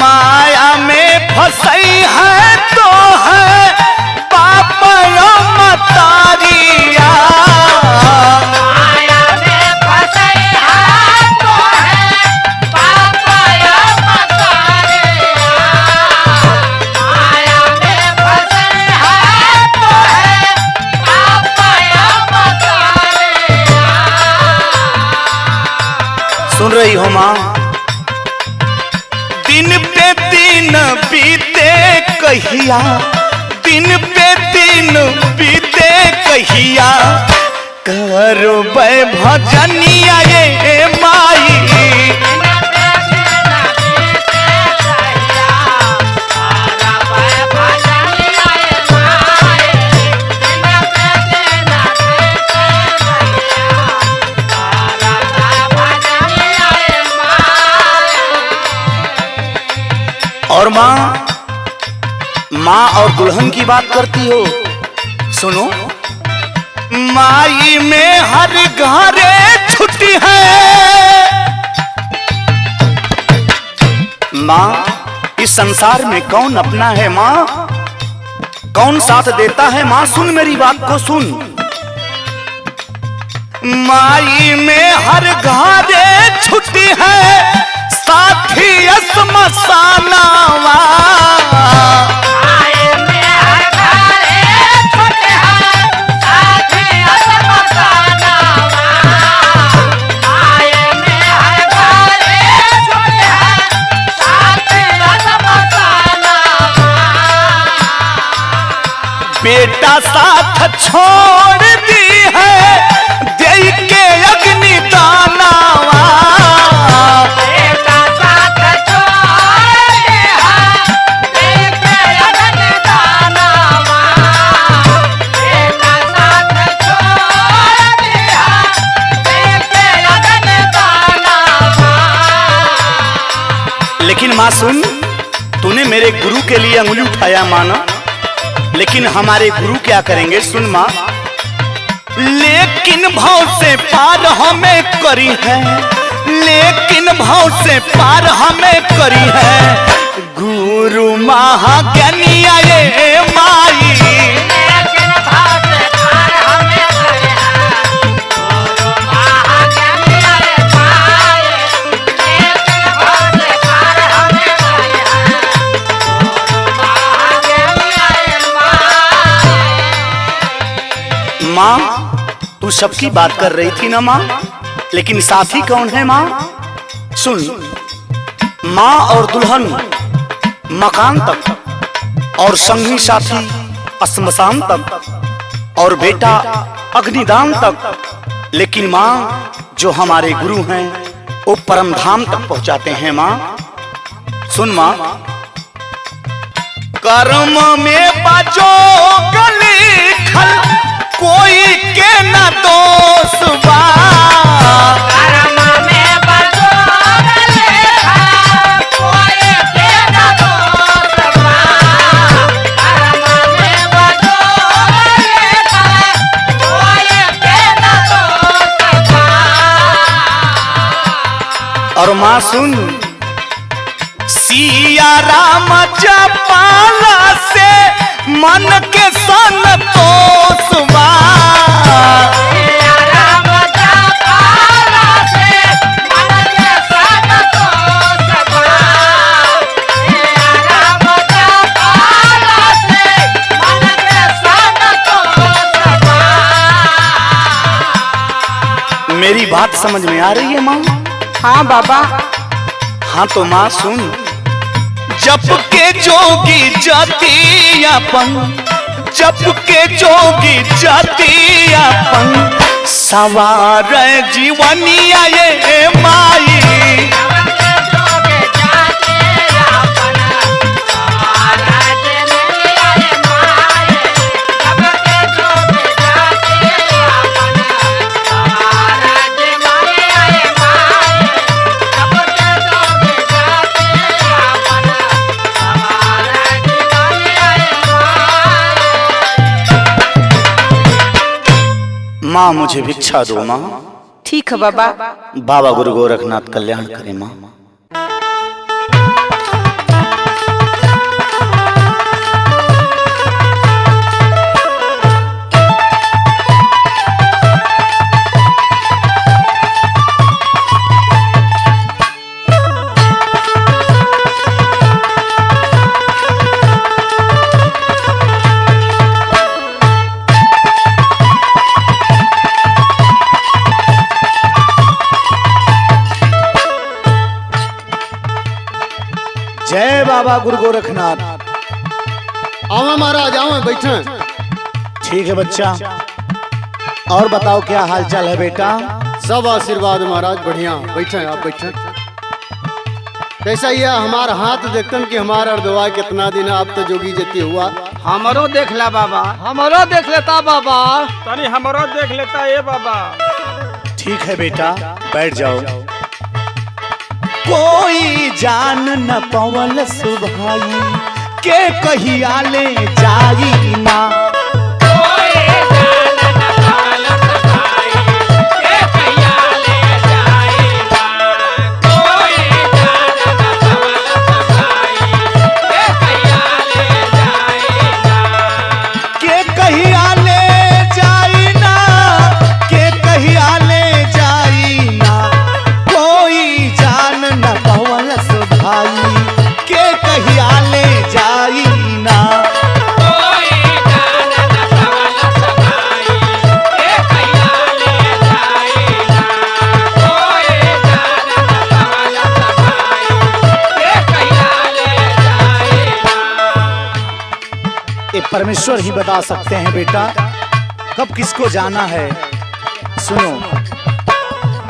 माया में फंसई है तो है पाप मतारिया, माया में फंसई है तो है पाप मतारिया, माया में फंसई है तो है पाप मतारिया। सुन रही हो माँ? दिन पे दिन बीते कहिया, दिन पे दिन बीते कहिया, करो भजनिया ये माई। और माँ, माँ और दुल्हन की बात करती हो, सुनो। माई में हर घरे छुट्टी है, माँ इस संसार में कौन अपना है माँ, कौन साथ देता है माँ? सुन मेरी बात को सुन। माई में हर घरे छुट्टी है, साथी स्मशानावा, बेटा साथ छोड़ दी है दे के अग्नि दानावा, लेकिन माँ सुन, तूने मेरे गुरु के लिए अंगुली उठाया माना, लेकिन हमारे गुरु क्या करेंगे? सुन माँ, लेकिन भाव से पार हमें करी है, लेकिन भाव से पार हमें करी है गुरु महाज्ञानिया ये माई। माँ तू सबकी बात कर रही थी ना माँ, लेकिन साथी कौन है माँ? सुन, माँ और दुल्हन मकान तक और संगी साथी श्मशान तक और बेटा अग्निदान तक, लेकिन माँ जो हमारे गुरु हैं वो परम धाम तक पहुंचाते हैं माँ। सुन माँ, कर्म में बाजो गली खल कोई के न दोष बा, कर्म में बाजो गली खल कोई के न दोष बा, कर्म में बाजो गली खल कोई के न दोष बा। और माँ सुन, सिया राम जपाला से मन के संतोष बा। मेरी बात समझ में आ रही है माँ? हाँ बाबा। हाँ तो माँ सुन, जप के जोगी जाति अपन, जप के जोगी जाति अपन, सवार जीवनिया ये माई। माँ मुझे भिक्षा दो माँ। ठीक है बाबा। बाबा गुरु गोरखनाथ कल्याण करे माँ। जय बाबा गुरु गोरखनाथ। आओ महाराज, आओ बैठे। ठीक है बच्चा, और बताओ क्या हाल चाल है बेटा? सब आशीर्वाद महाराज, बढ़िया। बैठे आप, बैठे। कैसा ही है हमारा हाथ देखतन कि हमारा अर्धवा कितना दिन आप तो जोगी जती हुआ। हमरो देख ला बाबा। हमरो देख लेता बाबा। तनी हमरो देख लेता ये बाबा। ठीक है बेटा, बैठ जाओ। कोई जान न पवल सुभाई के कहिया ले जाई ना। परमेश्वर ही बता सकते हैं बेटा कब किसको जाना है। सुनो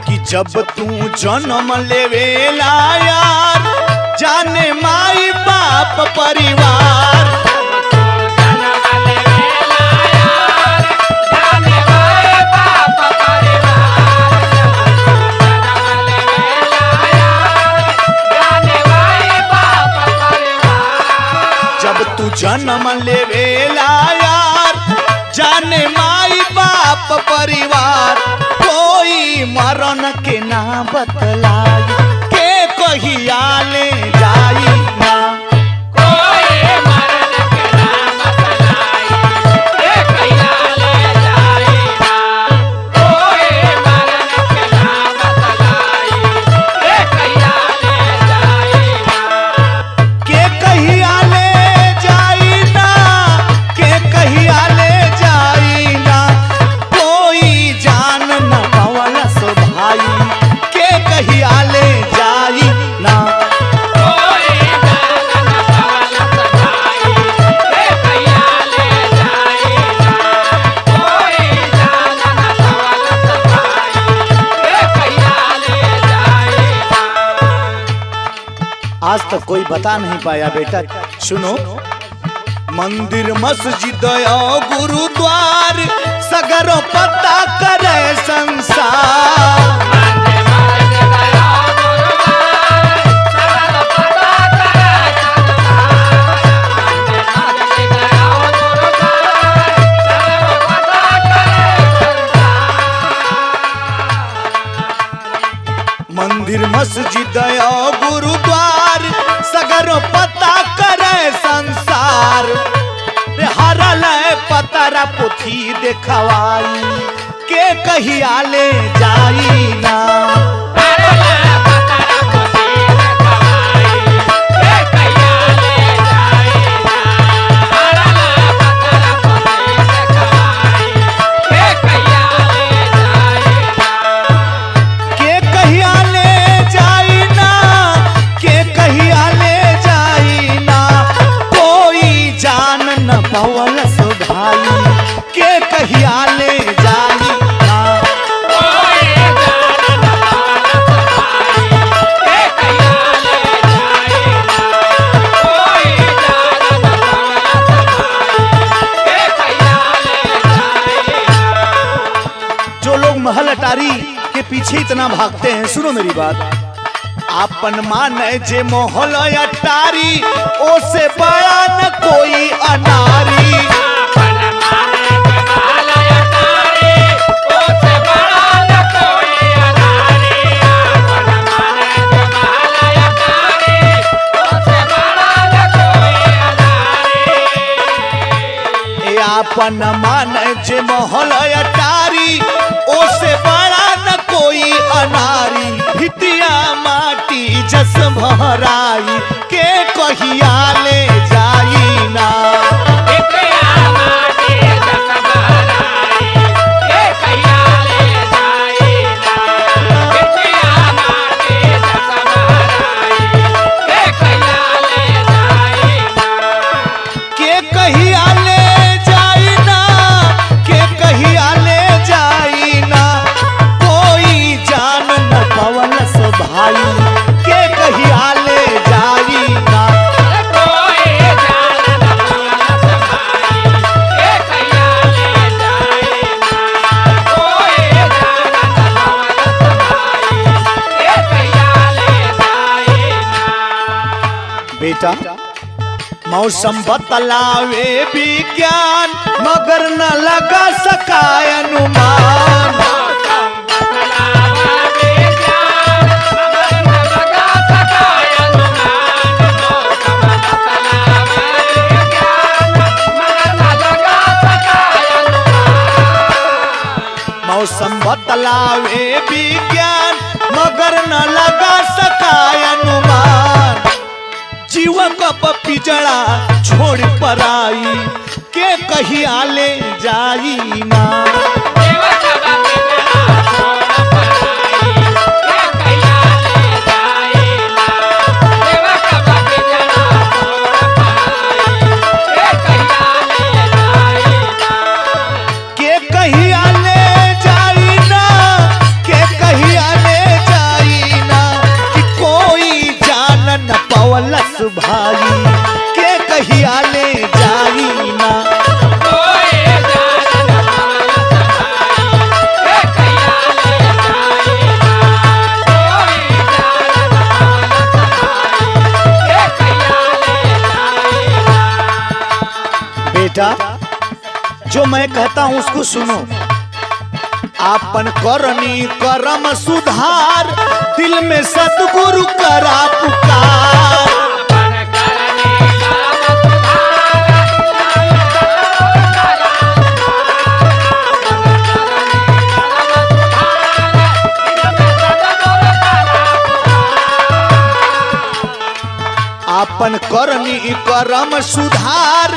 कि जब तू जन्म लेवेला यार, जाने माई बाप परिवार। जब तू जन्म लेवेला यार, जाने माई बाप परिवार। कोई मरण के ना बतलाई के कहिया ले जाई ना। कोई मरण के ना बतलाई के कहिया ले जाई ना। कोई मरण के ना बतलाई के कहिया ले जाई ना। के कहिया ले जाई ना, के कहिया ले जाई ना। कोई जान न पवल सो भाई के कहिया ले जाई ना। कोई जान न पवल सो भाई के कहिया ले जाई ना। कोई जान न पवल सो भाई के कहिया ले जाई ना। आज तक कोई बता नहीं पाया बेटा। सुनो, मंदिर मस्जिद और गुरुद्वार सगरों पता करे संसार। मंदिर मस्जिद और गुरुद्वार सगरों पता करे संसार। फरल पतरा पुथी देखवाई के कहिया ले जाई ना। महल अटारी के पीछे इतना भागते हैं, सुनो मेरी बात। आपन माने जे मोहल अटारी ओ से बड़ा न कोई अनारी। आपन माने जे मोहल अटारी ओ से बड़ा न कोई अनारी। भितिया माटी जस भराई के कहिया ले जाई ना। बेटा मौसम बतलावे विज्ञान मगर न लगा सकाय अनुमान। मौसम बतलावे विज्ञान मगर न लगा सकाय अनुमान। जीवन का पिजड़ा छोड़ पराई के कहिया ले जाई ना। के कहिया ले जाई ना, के कहिया ले जाई ना कि कोई जान न पवलस भाई के कहिया ले जाई ना। बेटा जो मैं कहता हूं उसको सुनो। आपन करनी करम सुधार दिल में सतगुरु करा पुकार। आपन करनी करम सुधार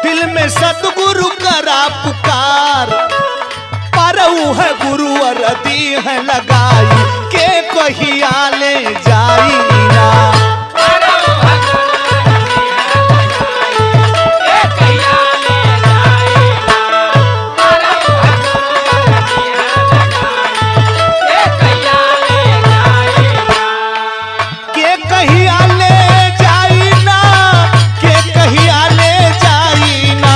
दिल में सतगुरु करा पुकार। परऊ है गुरु अरदी है लगाई के कहिया ले जाई ना। के कहिया ले जाई ना, के कहिया ले जाई ना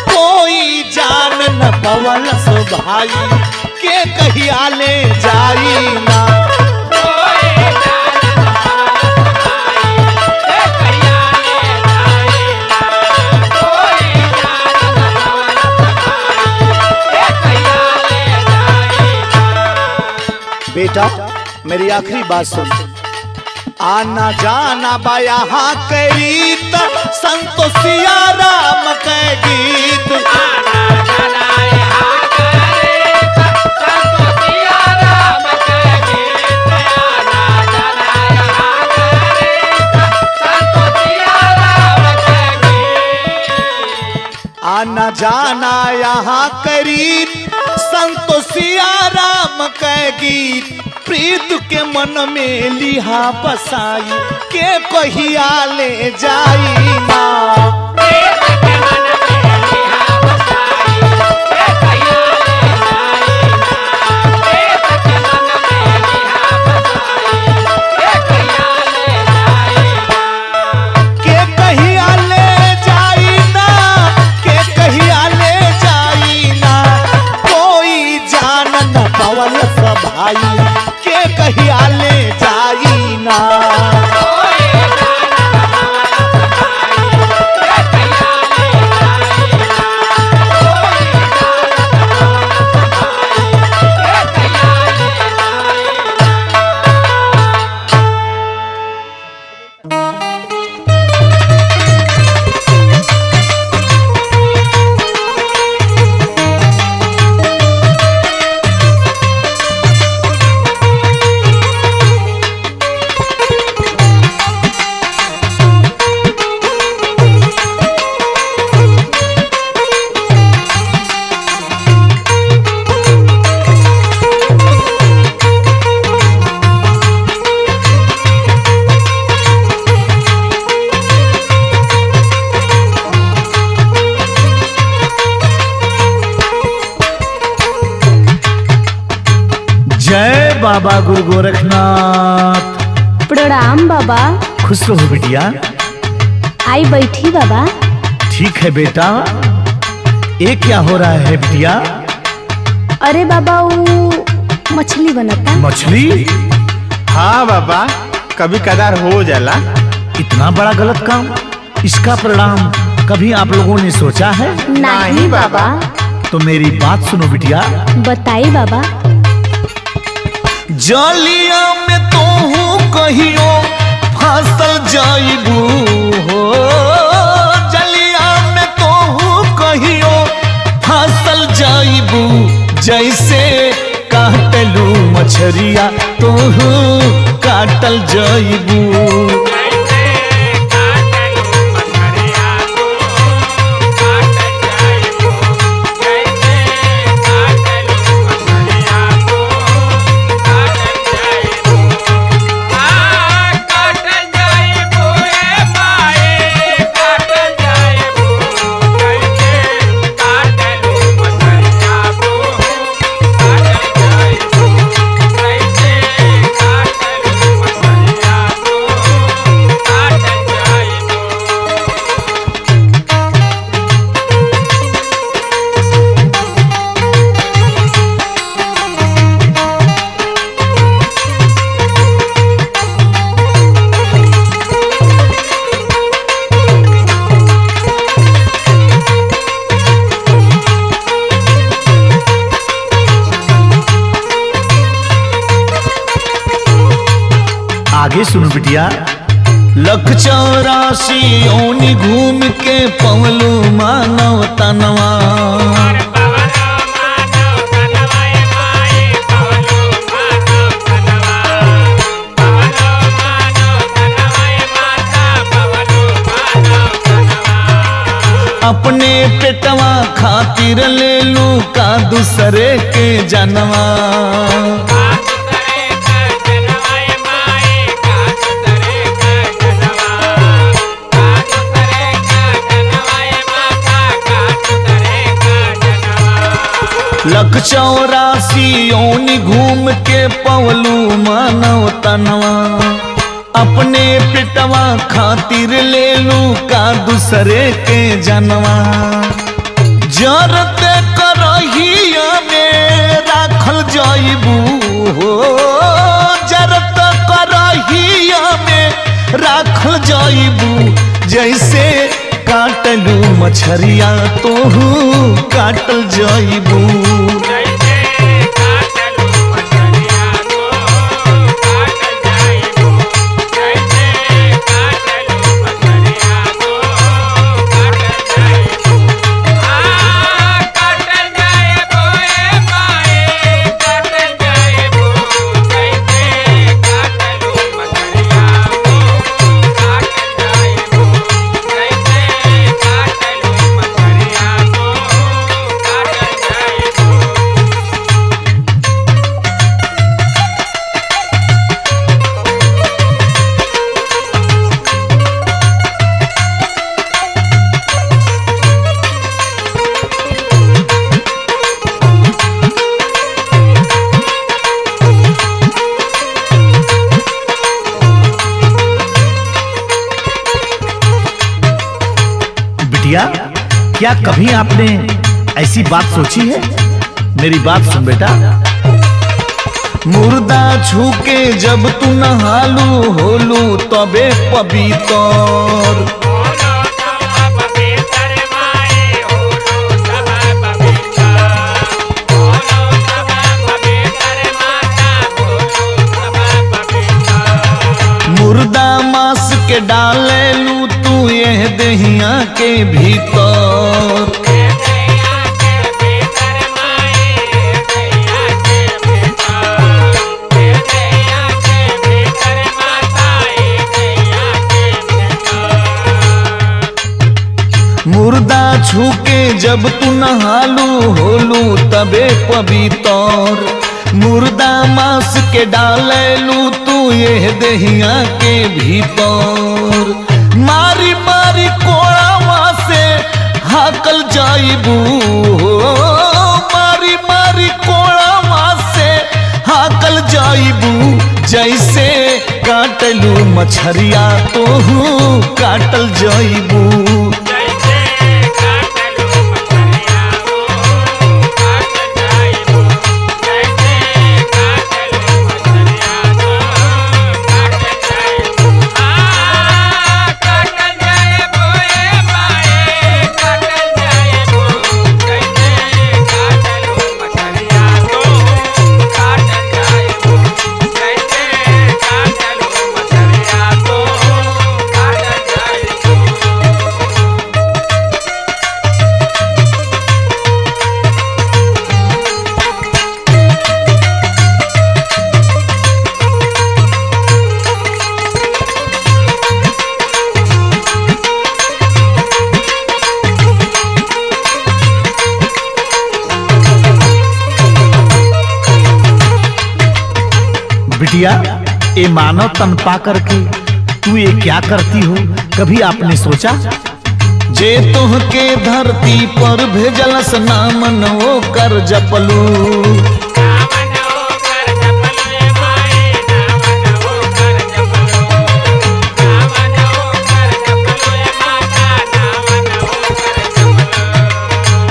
कोई जान न पवलस भाई के कहिया ले जाई ना। बेटा मेरी आखिरी बात सुन। आना जाना बा यहाँ के रीत संतोषिया राम के गीत। आना जाना यहाँ के रीत संतोषिया राम के गीत। प्रीत के मन में लिहा बसाई के कहिया ले जाई ना। के कहिया ले जाई ना। जय बाबा गुरु गोरखनाथ। प्रणाम बाबा। खुश रहो बिटिया। आई बैठी बाबा। ठीक है बेटा। ये क्या हो रहा है बिटिया? अरे बाबा वो मछली बनता। मछली? हाँ बाबा, कभी कदार हो जाला। इतना बड़ा गलत काम, इसका परिणाम कभी आप लोगों ने सोचा है? नहीं बाबा। तो मेरी बात सुनो बिटिया। बताई बाबा। जलिया में तो कहियो फसल जाइबू हो। जलिया में तो कहियो फसल जाइबू। जैसे काटलू मछरिया तो काटल जाइबू। आगे सुनो बिटिया। लख 84 ओनी घूम के पवलू मानव तनवा। अपने पेटवा खातिर ले लू का दूसरे के जनवा। लख 84 ओनी घूम के पवलू मानव तनवा। अपने पिटवा खातिर ले लू का दूसरे के जनवा। जरते करहिया में राखल जाइबू हो। जरत करहिया में राखल जाइबू। जैसे काटलू मछरिया तो काटल जाइबू। बिटिया, क्या कभी आपने ऐसी बात सोची है? मेरी बात सुन बेटा। मुर्दा छू के जब तू नहालू होलू तबे पवित्र। मुर्दा मास के डाले लू तू ये दहिया के भीतर। मुर्दा छू के जब तू नहालू होलू तबे पवित्र। मुर्दा मांस के डालेलू तू ये दहिया के भीतर। मारी मारी कोड़ावा से हाकल जाइबू, मारी मारी कोड़ावा से हाकल जाइबू। जैसे काटलू मछरिया तोहू काटल जाइबू। बिटिया, ये मानव तन पा करके तू ये क्या करती हो? कभी आपने सोचा? जे तुहके धरती पर भेजलस नामन वो कर जपलू।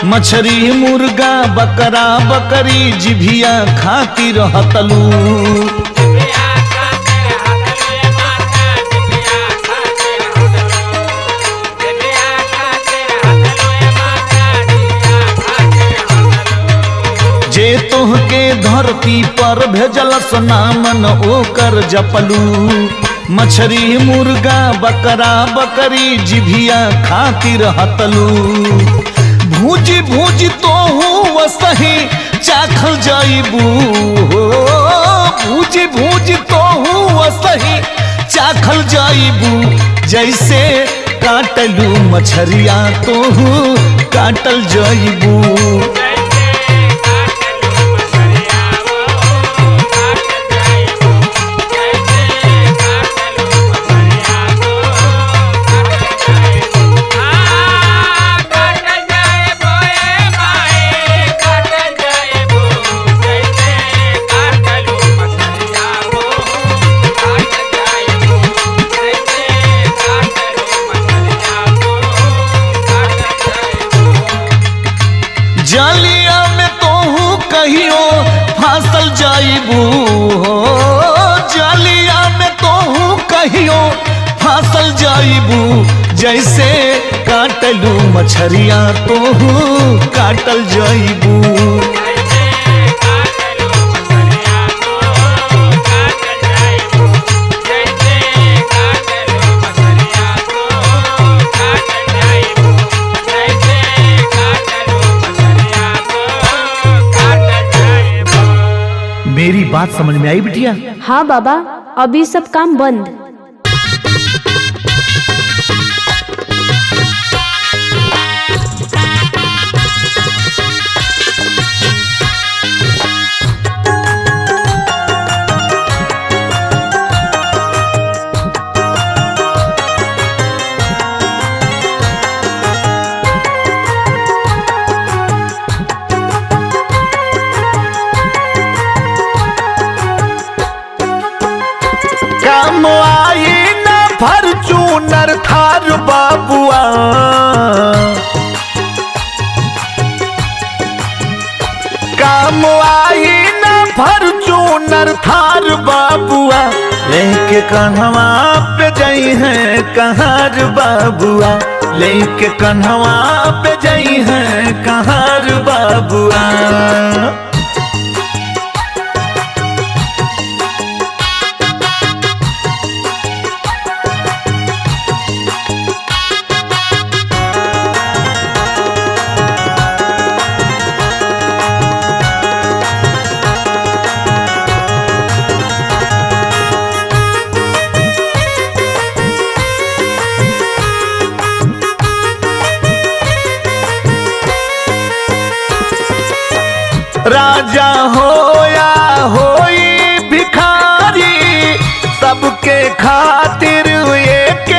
मछरी मुर्गा बकरा बकरी जिभिया खाती रहतलू। जे तोहके धरती पर भेजलस नामन ओकर जपलू। मछरी मुर्गा बकरा बकरी जिभिया खाती रहतलू। भूजी भूजी तोहू वसही चाखल जाइबू, भूजी भूजी तोहू वसही चाखल जाइबू। जैसे काटलू मछरिया तोहू काटल जाइबू। जालिया में तोहू कहियो फांसल जाइबू, जालिया में तोहू कहियो फांसल जाइबू। जैसे काटलू मछरिया तोहू काटल जाइबू। मेरी बात समझ में आई बिटिया? हाँ बाबा, अभी सब काम बंद। काम आई न फॉर्च्यूनर थार कहार बाबुआ। काम आई न फॉर्च्यूनर थार बाबुआ, लेके कन्हवा पे जाई है कहार बाबुआ, लेके कन्हवा पे जाई है कहार बाबुआ। राजा होया होई भिखारी, सबके खातिर एक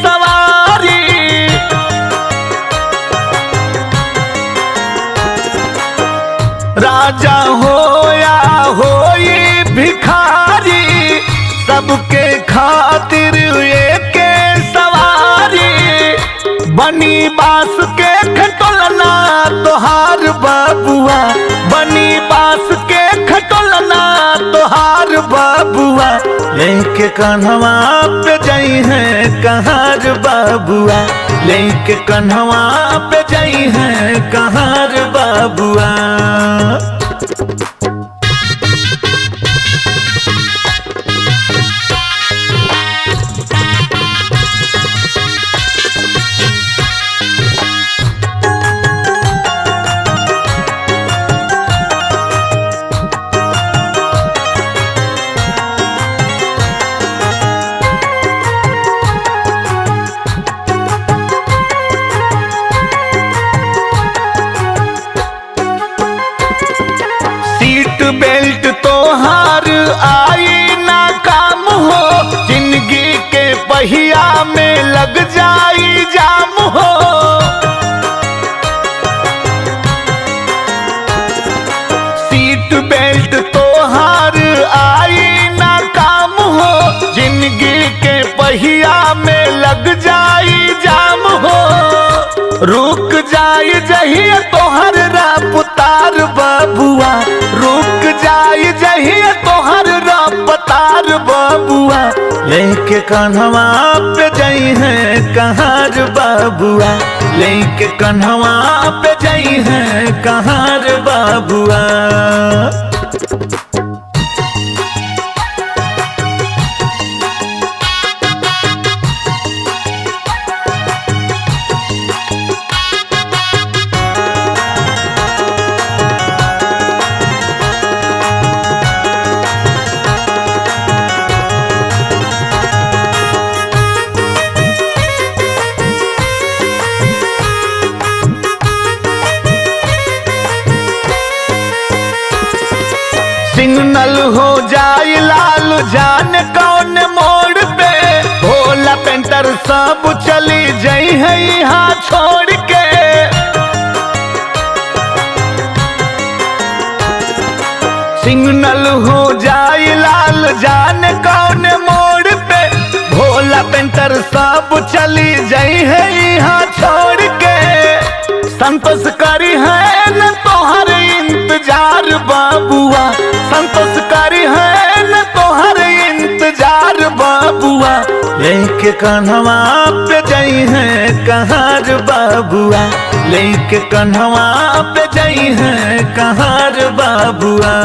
सवारी। राजा होया होई भिखारी, सबके खातिर एक सवारी। बनी बास के खटोलना तोहार बाबुआ, बनी बास के खटोलना तोहार बाबुआ, लेके कन्हवा पे जाई है कहार बाबुआ, लेके कन्हवा पे जाई है कहार बाबुआ। सीट बेल्ट तोहार आई ना काम हो, जिंदगी के पहिया में लग जाई जाम हो। सीट बेल्ट तोहार आई ना काम हो, जिंदगी के पहिया में लग जाई जाम हो। रुक जाई जहिया तोहर रफ्तार बाबुआ, रुक जाई जहिया तोहर रफ्तार बाबुआ, लेके कन्हवा पे जाई है कहार बाबुआ, लेके कन्हवा पे जाई है कहार बाबुआ। सिग्नल हो जाए लाल जान कौन मोड़ पे, भोला पेंटर सब चली जाई है यहाँ छोड़ के। सिग्नल हो जाए लाल जान कौन मोड़ पे, भोला पेंटर सब चली जाई है यहाँ छोड़ के। संतोष करी है न तोहर इंतजार बाबुआ, संतोष करी है न तोहर इंतजार बाबुआ, लेके कन्हवा पे जाई है कहार बाबुआ, लेके कन्हवा पे जाई है कहार बाबुआ।